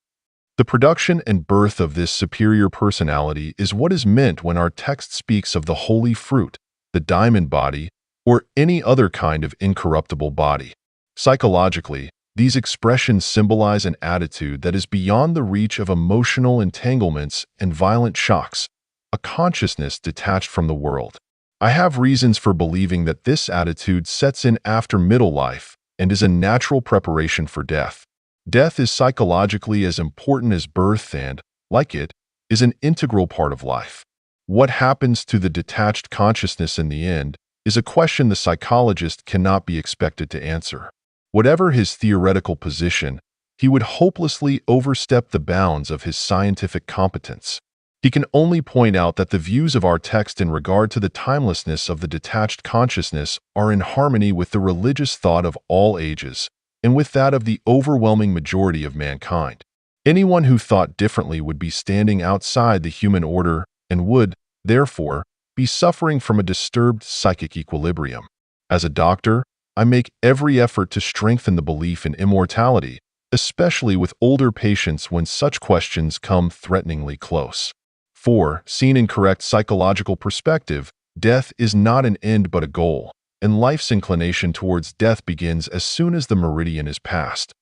The production and birth of this superior personality is what is meant when our text speaks of the holy fruit, the diamond body, or any other kind of incorruptible body. Psychologically, these expressions symbolize an attitude that is beyond the reach of emotional entanglements and violent shocks, a consciousness detached from the world. I have reasons for believing that this attitude sets in after middle life and is a natural preparation for death. Death is psychologically as important as birth and, like it, is an integral part of life. What happens to the detached consciousness in the end is a question the psychologist cannot be expected to answer. Whatever his theoretical position, he would hopelessly overstep the bounds of his scientific competence. He can only point out that the views of our text in regard to the timelessness of the detached consciousness are in harmony with the religious thought of all ages, and with that of the overwhelming majority of mankind. Anyone who thought differently would be standing outside the human order and would, therefore, be suffering from a disturbed psychic equilibrium. As a doctor, I make every effort to strengthen the belief in immortality, especially with older patients when such questions come threateningly close. 4. Seen in correct psychological perspective, death is not an end but a goal, and life's inclination towards death begins as soon as the meridian is passed.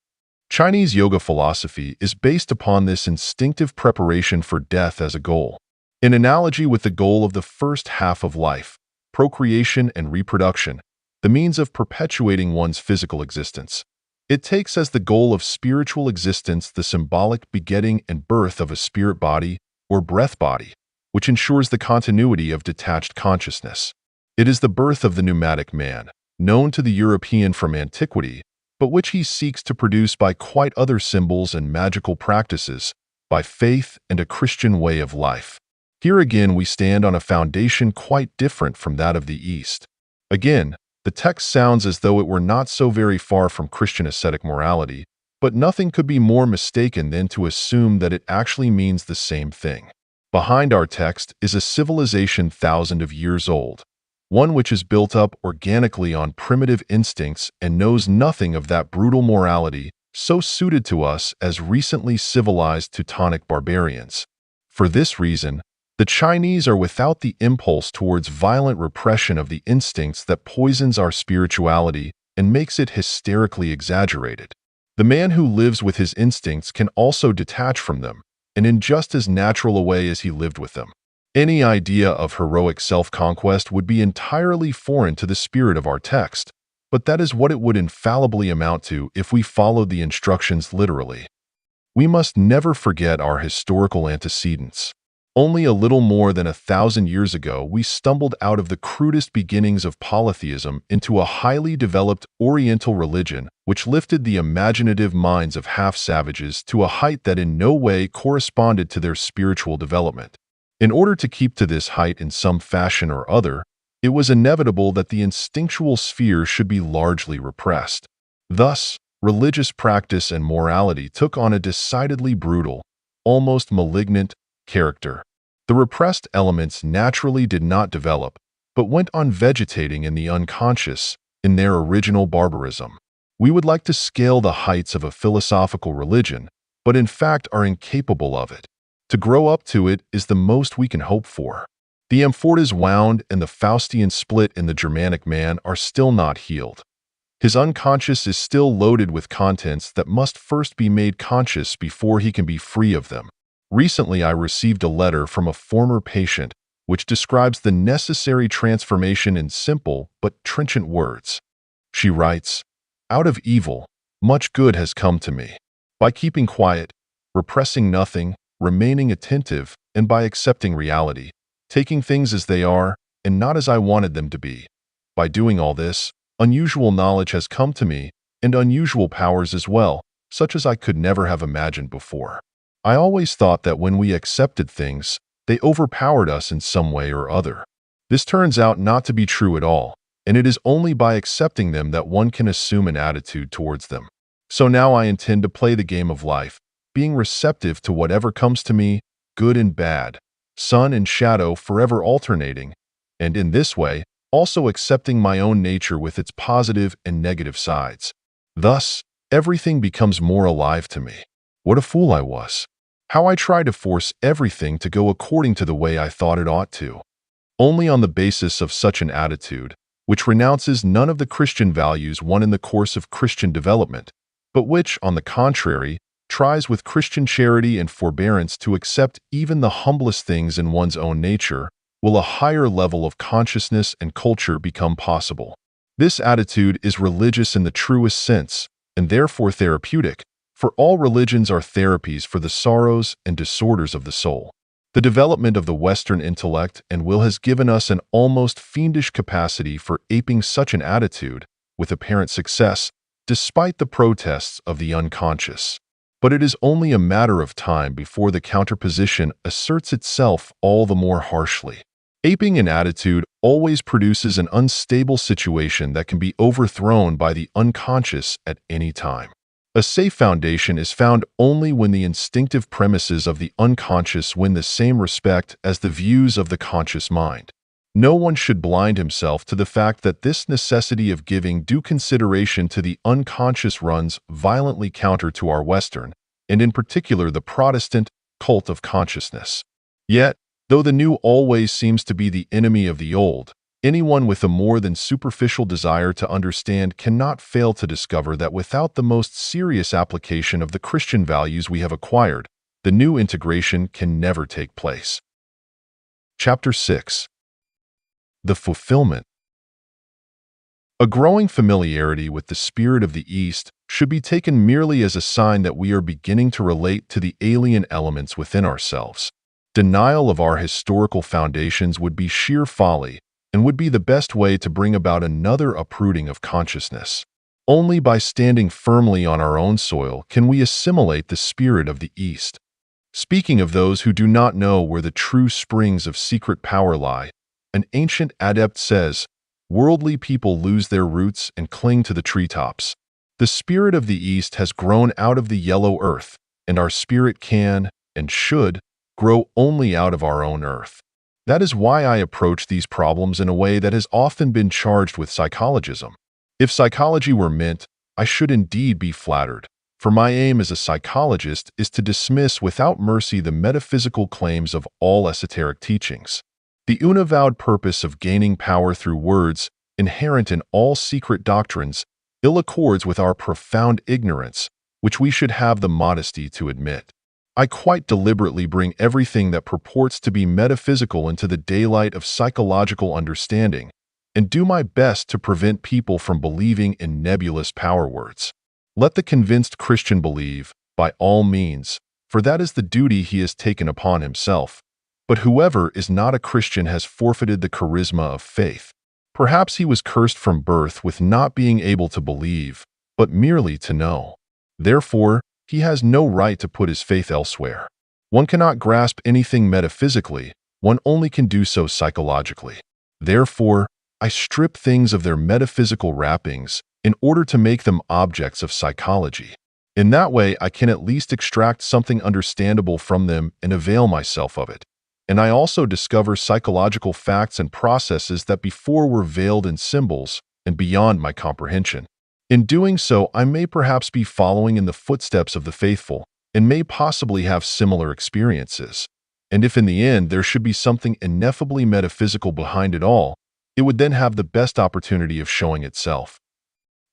Chinese yoga philosophy is based upon this instinctive preparation for death as a goal. In analogy with the goal of the first half of life, procreation and reproduction, the means of perpetuating one's physical existence, it takes as the goal of spiritual existence the symbolic begetting and birth of a spirit body or breath body, which ensures the continuity of detached consciousness. It is the birth of the pneumatic man, known to the European from antiquity, but which he seeks to produce by quite other symbols and magical practices, by faith and a Christian way of life. Here again we stand on a foundation quite different from that of the East. Again, the text sounds as though it were not so very far from Christian ascetic morality, but nothing could be more mistaken than to assume that it actually means the same thing. Behind our text is a civilization thousands of years old, one which is built up organically on primitive instincts and knows nothing of that brutal morality so suited to us as recently civilized Teutonic barbarians. For this reason, the Chinese are without the impulse towards violent repression of the instincts that poisons our spirituality and makes it hysterically exaggerated. The man who lives with his instincts can also detach from them, and in just as natural a way as he lived with them. Any idea of heroic self-conquest would be entirely foreign to the spirit of our text, but that is what it would infallibly amount to if we followed the instructions literally. We must never forget our historical antecedents. Only a little more than 1,000 years ago, we stumbled out of the crudest beginnings of polytheism into a highly developed Oriental religion which lifted the imaginative minds of half-savages to a height that in no way corresponded to their spiritual development. In order to keep to this height in some fashion or other, it was inevitable that the instinctual sphere should be largely repressed. Thus, religious practice and morality took on a decidedly brutal, almost malignant, character. The repressed elements naturally did not develop, but went on vegetating in the unconscious, in their original barbarism. We would like to scale the heights of a philosophical religion, but in fact are incapable of it. To grow up to it is the most we can hope for. The amphoras wound and the Faustian split in the Germanic man are still not healed. His unconscious is still loaded with contents that must first be made conscious before he can be free of them. Recently, I received a letter from a former patient which describes the necessary transformation in simple but trenchant words. She writes, "Out of evil, much good has come to me. By keeping quiet, repressing nothing, remaining attentive, and by accepting reality, taking things as they are and not as I wanted them to be. By doing all this, unusual knowledge has come to me, and unusual powers as well, such as I could never have imagined before. I always thought that when we accepted things, they overpowered us in some way or other. This turns out not to be true at all, and it is only by accepting them that one can assume an attitude towards them. So now I intend to play the game of life, being receptive to whatever comes to me, good and bad, sun and shadow forever alternating, and in this way, also accepting my own nature with its positive and negative sides. Thus, everything becomes more alive to me. What a fool I was! How I tried to force everything to go according to the way I thought it ought to. Only on the basis of such an attitude, which renounces none of the Christian values won in the course of Christian development, but which, on the contrary, tries with Christian charity and forbearance to accept even the humblest things in one's own nature, will a higher level of consciousness and culture become possible. This attitude is religious in the truest sense, and therefore therapeutic, for all religions are therapies for the sorrows and disorders of the soul. The development of the Western intellect and will has given us an almost fiendish capacity for aping such an attitude, with apparent success, despite the protests of the unconscious. But it is only a matter of time before the counterposition asserts itself all the more harshly. Aping an attitude always produces an unstable situation that can be overthrown by the unconscious at any time. A safe foundation is found only when the instinctive premises of the unconscious win the same respect as the views of the conscious mind. No one should blind himself to the fact that this necessity of giving due consideration to the unconscious runs violently counter to our Western, and in particular the Protestant, cult of consciousness. Yet, though the new always seems to be the enemy of the old, anyone with a more than superficial desire to understand cannot fail to discover that without the most serious application of the Christian values we have acquired, the new integration can never take place. Chapter 6. The Fulfillment. A growing familiarity with the spirit of the East should be taken merely as a sign that we are beginning to relate to the alien elements within ourselves. Denial of our historical foundations would be sheer folly and would be the best way to bring about another uprooting of consciousness. Only by standing firmly on our own soil can we assimilate the spirit of the East. Speaking of those who do not know where the true springs of secret power lie, an ancient adept says, "Worldly people lose their roots and cling to the treetops. The spirit of the East has grown out of the yellow earth, and our spirit can, and should, grow only out of our own earth." That is why I approach these problems in a way that has often been charged with psychologism. If psychology were meant, I should indeed be flattered, for my aim as a psychologist is to dismiss without mercy the metaphysical claims of all esoteric teachings. The unavowed purpose of gaining power through words, inherent in all secret doctrines, ill accords with our profound ignorance, which we should have the modesty to admit. I quite deliberately bring everything that purports to be metaphysical into the daylight of psychological understanding, and do my best to prevent people from believing in nebulous power words. Let the convinced Christian believe, by all means, for that is the duty he has taken upon himself. But whoever is not a Christian has forfeited the charisma of faith. Perhaps he was cursed from birth with not being able to believe, but merely to know. Therefore, he has no right to put his faith elsewhere. One cannot grasp anything metaphysically, one only can do so psychologically. Therefore, I strip things of their metaphysical wrappings in order to make them objects of psychology. In that way, I can at least extract something understandable from them and avail myself of it. And I also discover psychological facts and processes that before were veiled in symbols and beyond my comprehension. In doing so, I may perhaps be following in the footsteps of the faithful and may possibly have similar experiences. And if in the end there should be something ineffably metaphysical behind it all, it would then have the best opportunity of showing itself.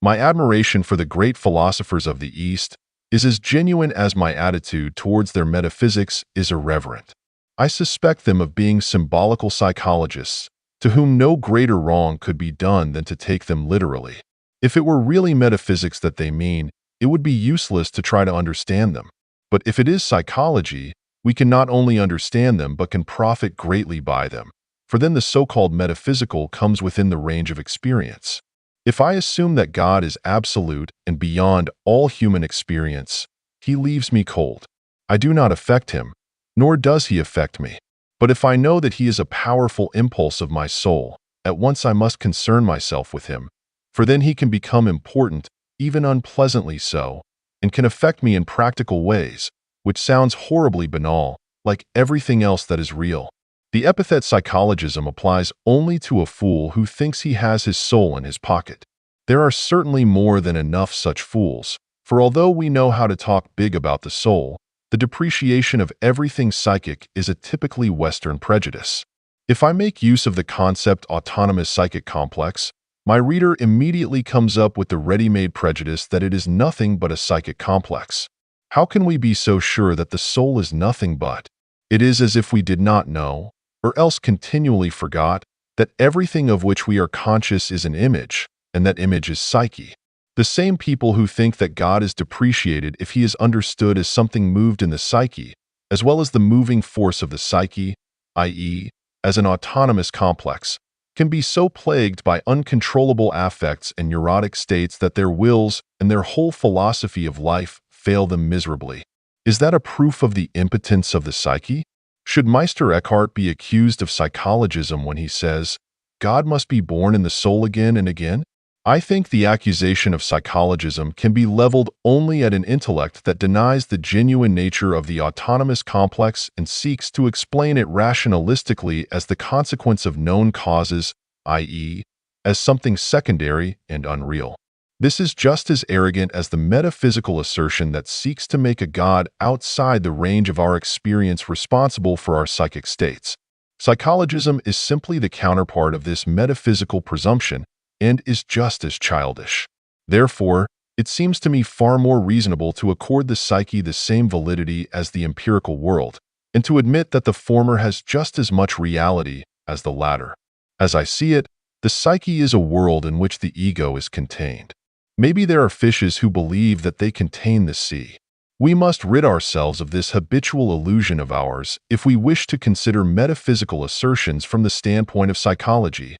My admiration for the great philosophers of the East is as genuine as my attitude towards their metaphysics is irreverent. I suspect them of being symbolical psychologists, to whom no greater wrong could be done than to take them literally. If it were really metaphysics that they mean, it would be useless to try to understand them. But if it is psychology, we can not only understand them but can profit greatly by them, for then the so-called metaphysical comes within the range of experience. If I assume that God is absolute and beyond all human experience, he leaves me cold. I do not affect him, nor does he affect me. But if I know that he is a powerful impulse of my soul, at once I must concern myself with him, for then he can become important, even unpleasantly so, and can affect me in practical ways, which sounds horribly banal, like everything else that is real. The epithet psychologism applies only to a fool who thinks he has his soul in his pocket. There are certainly more than enough such fools, for although we know how to talk big about the soul, the depreciation of everything psychic is a typically Western prejudice. If I make use of the concept autonomous psychic complex, my reader immediately comes up with the ready-made prejudice that it is nothing but a psychic complex. How can we be so sure that the soul is nothing but? It is as if we did not know, or else continually forgot, that everything of which we are conscious is an image, and that image is psyche. The same people who think that God is depreciated if he is understood as something moved in the psyche, as well as the moving force of the psyche, i.e., as an autonomous complex, can be so plagued by uncontrollable affects and neurotic states that their wills and their whole philosophy of life fail them miserably. Is that a proof of the impotence of the psyche? Should Meister Eckhart be accused of psychologism when he says, God must be born in the soul again and again? I think the accusation of psychologism can be leveled only at an intellect that denies the genuine nature of the autonomous complex and seeks to explain it rationalistically as the consequence of known causes, i.e., as something secondary and unreal. This is just as arrogant as the metaphysical assertion that seeks to make a God outside the range of our experience responsible for our psychic states. Psychologism is simply the counterpart of this metaphysical presumption and is just as childish. Therefore, it seems to me far more reasonable to accord the psyche the same validity as the empirical world, and to admit that the former has just as much reality as the latter. As I see it, the psyche is a world in which the ego is contained. Maybe there are fishes who believe that they contain the sea. We must rid ourselves of this habitual illusion of ours if we wish to consider metaphysical assertions from the standpoint of psychology.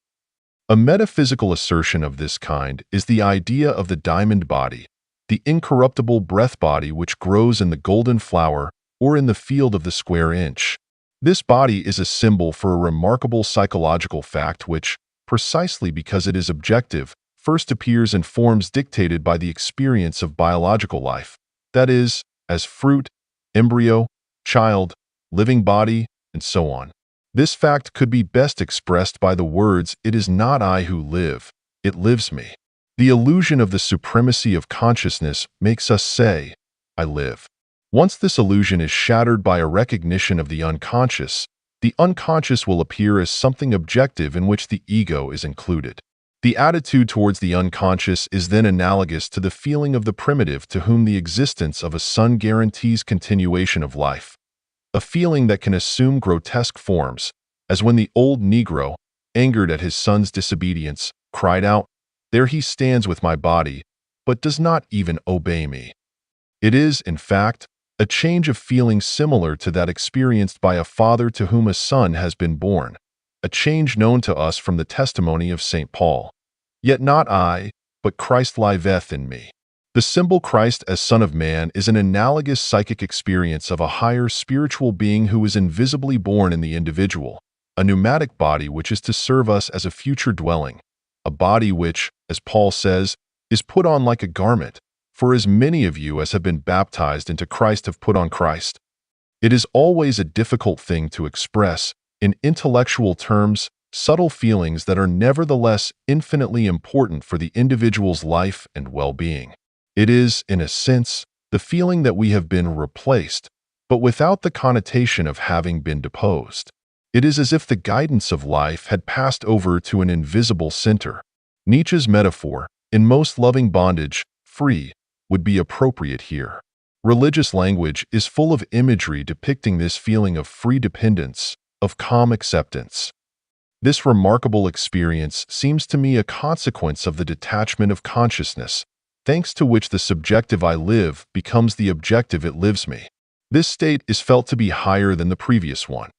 A metaphysical assertion of this kind is the idea of the diamond body, the incorruptible breath body which grows in the golden flower or in the field of the square inch. This body is a symbol for a remarkable psychological fact which, precisely because it is objective, first appears in forms dictated by the experience of biological life, that is, as fruit, embryo, child, living body, and so on. This fact could be best expressed by the words, "It is not I who live, it lives me." The illusion of the supremacy of consciousness makes us say, "I live." Once this illusion is shattered by a recognition of the unconscious will appear as something objective in which the ego is included. The attitude towards the unconscious is then analogous to the feeling of the primitive to whom the existence of a son guarantees continuation of life. A feeling that can assume grotesque forms, as when the old Negro, angered at his son's disobedience, cried out, "There he stands with my body, but does not even obey me." It is, in fact, a change of feeling similar to that experienced by a father to whom a son has been born, a change known to us from the testimony of St. Paul. "Yet not I, but Christ liveth in me." The symbol Christ as Son of Man is an analogous psychic experience of a higher spiritual being who is invisibly born in the individual, a pneumatic body which is to serve us as a future dwelling, a body which, as Paul says, is put on like a garment, for as many of you as have been baptized into Christ have put on Christ. It is always a difficult thing to express, in intellectual terms, subtle feelings that are nevertheless infinitely important for the individual's life and well-being. It is, in a sense, the feeling that we have been replaced, but without the connotation of having been deposed. It is as if the guidance of life had passed over to an invisible center. Nietzsche's metaphor, "in most loving bondage, free," would be appropriate here. Religious language is full of imagery depicting this feeling of free dependence, of calm acceptance. This remarkable experience seems to me a consequence of the detachment of consciousness, thanks to which the subjective I live becomes the objective it lives me. This state is felt to be higher than the previous one.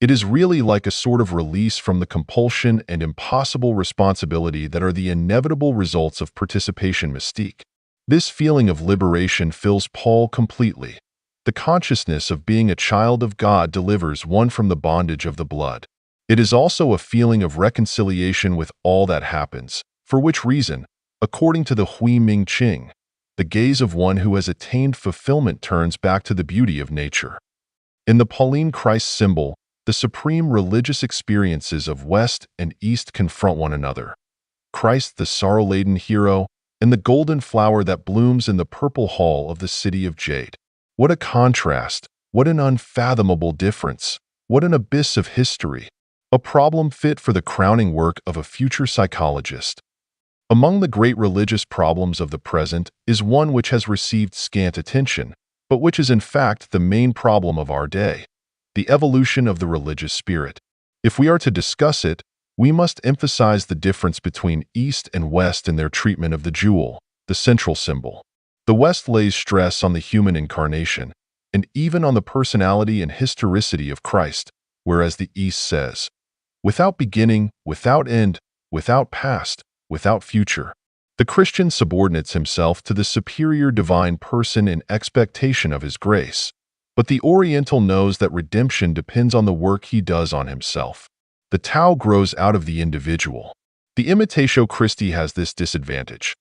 It is really like a sort of release from the compulsion and impossible responsibility that are the inevitable results of participation mystique. This feeling of liberation fills Paul completely. The consciousness of being a child of God delivers one from the bondage of the blood. It is also a feeling of reconciliation with all that happens, for which reason, according to the Hui Ming Qing, the gaze of one who has attained fulfillment turns back to the beauty of nature. In the Pauline Christ symbol, the supreme religious experiences of West and East confront one another. Christ, the sorrow-laden hero, and the golden flower that blooms in the purple hall of the city of jade. What a contrast! What an unfathomable difference! What an abyss of history! A problem fit for the crowning work of a future psychologist. Among the great religious problems of the present is one which has received scant attention, but which is in fact the main problem of our day: the evolution of the religious spirit. If we are to discuss it, we must emphasize the difference between East and West in their treatment of the jewel, the central symbol. The West lays stress on the human incarnation, and even on the personality and historicity of Christ, whereas the East says, without beginning, without end, without past, without future. The Christian subordinates himself to the superior divine person in expectation of his grace, but the Oriental knows that redemption depends on the work he does on himself. The Tao grows out of the individual. The Imitatio Christi has this disadvantage.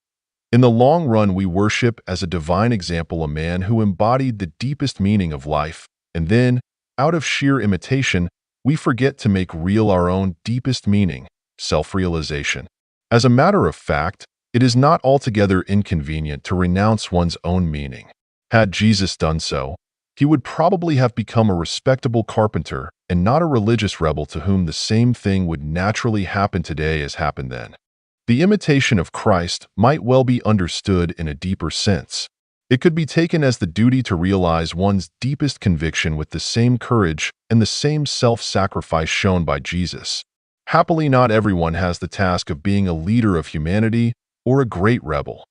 In the long run, we worship as a divine example a man who embodied the deepest meaning of life, and then, out of sheer imitation, we forget to make real our own deepest meaning, self-realization. As a matter of fact, it is not altogether inconvenient to renounce one's own meaning. Had Jesus done so, he would probably have become a respectable carpenter and not a religious rebel to whom the same thing would naturally happen today as happened then. The imitation of Christ might well be understood in a deeper sense. It could be taken as the duty to realize one's deepest conviction with the same courage and the same self-sacrifice shown by Jesus. Happily, not everyone has the task of being a leader of humanity or a great rebel.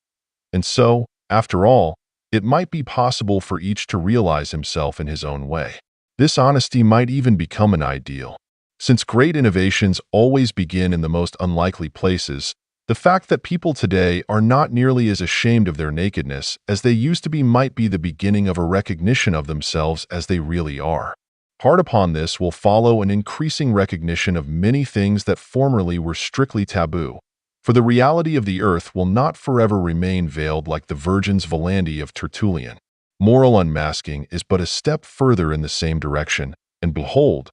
And so, after all, it might be possible for each to realize himself in his own way. This honesty might even become an ideal. Since great innovations always begin in the most unlikely places, the fact that people today are not nearly as ashamed of their nakedness as they used to be might be the beginning of a recognition of themselves as they really are. Hard upon this will follow an increasing recognition of many things that formerly were strictly taboo, for the reality of the earth will not forever remain veiled like the Virgin's Volandi of Tertullian. Moral unmasking is but a step further in the same direction, and behold,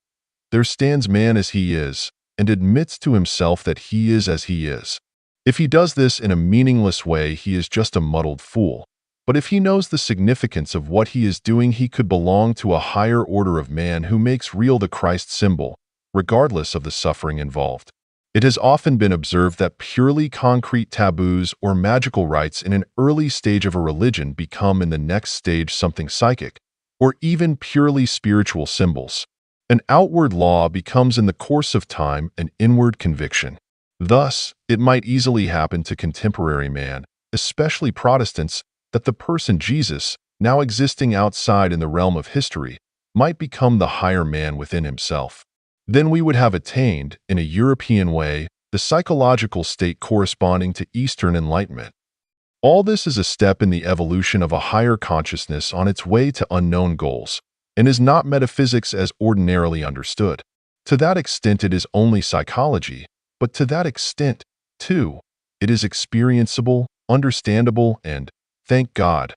there stands man as he is, and admits to himself that he is as he is. If he does this in a meaningless way, he is just a muddled fool. But if he knows the significance of what he is doing, he could belong to a higher order of man who makes real the Christ symbol, regardless of the suffering involved. It has often been observed that purely concrete taboos or magical rites in an early stage of a religion become in the next stage something psychic, or even purely spiritual symbols. An outward law becomes in the course of time an inward conviction. Thus, it might easily happen to contemporary man, especially Protestants, that the person Jesus, now existing outside in the realm of history, might become the higher man within himself. Then we would have attained, in a European way, the psychological state corresponding to Eastern Enlightenment. All this is a step in the evolution of a higher consciousness on its way to unknown goals, and is not metaphysics as ordinarily understood. To that extent it is only psychology, but to that extent, too, it is experienceable, understandable, and, thank God,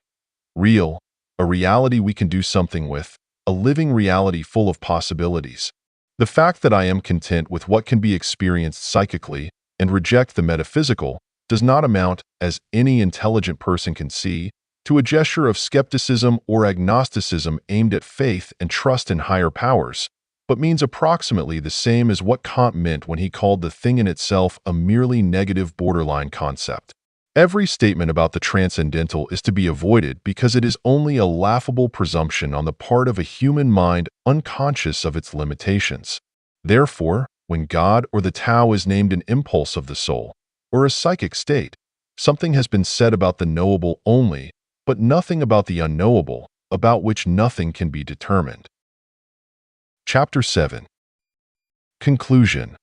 real, a reality we can do something with, a living reality full of possibilities. The fact that I am content with what can be experienced psychically and reject the metaphysical does not amount, as any intelligent person can see, to a gesture of skepticism or agnosticism aimed at faith and trust in higher powers, but means approximately the same as what Kant meant when he called the thing in itself a merely negative borderline concept. Every statement about the transcendental is to be avoided because it is only a laughable presumption on the part of a human mind unconscious of its limitations. Therefore, when God or the Tao is named an impulse of the soul, or a psychic state, something has been said about the knowable only, but nothing about the unknowable, about which nothing can be determined. Chapter 7. Conclusion.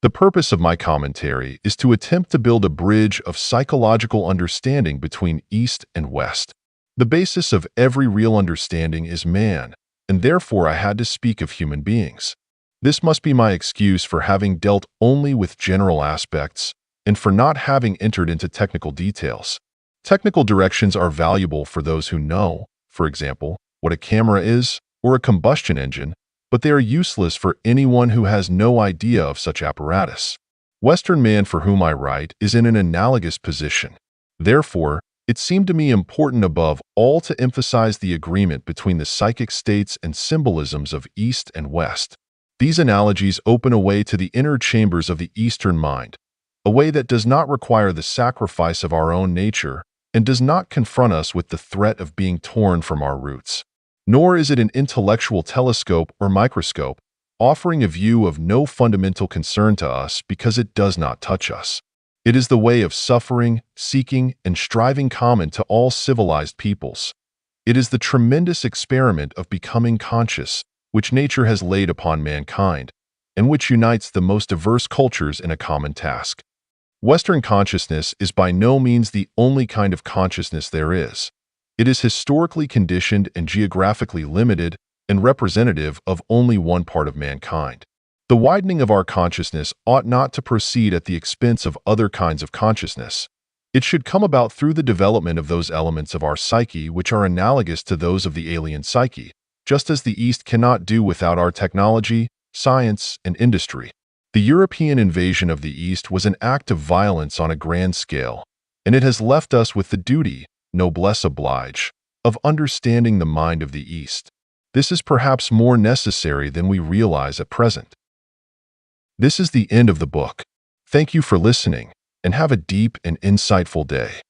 The purpose of my commentary is to attempt to build a bridge of psychological understanding between East and West. The basis of every real understanding is man, and therefore I had to speak of human beings. This must be my excuse for having dealt only with general aspects and for not having entered into technical details. Technical directions are valuable for those who know, for example, what a camera is or a combustion engine, but they are useless for anyone who has no idea of such apparatus. Western man for whom I write is in an analogous position. Therefore, it seemed to me important above all to emphasize the agreement between the psychic states and symbolisms of East and West. These analogies open a way to the inner chambers of the Eastern mind, a way that does not require the sacrifice of our own nature and does not confront us with the threat of being torn from our roots. Nor is it an intellectual telescope or microscope, offering a view of no fundamental concern to us because it does not touch us. It is the way of suffering, seeking, and striving common to all civilized peoples. It is the tremendous experiment of becoming conscious, which nature has laid upon mankind, and which unites the most diverse cultures in a common task. Western consciousness is by no means the only kind of consciousness there is. It is historically conditioned and geographically limited and representative of only one part of mankind. The widening of our consciousness ought not to proceed at the expense of other kinds of consciousness. It should come about through the development of those elements of our psyche which are analogous to those of the alien psyche, just as the East cannot do without our technology, science, and industry. The European invasion of the East was an act of violence on a grand scale, and it has left us with the duty, noblesse oblige, of understanding the mind of the East. This is perhaps more necessary than we realize at present. This is the end of the book. Thank you for listening, and have a deep and insightful day.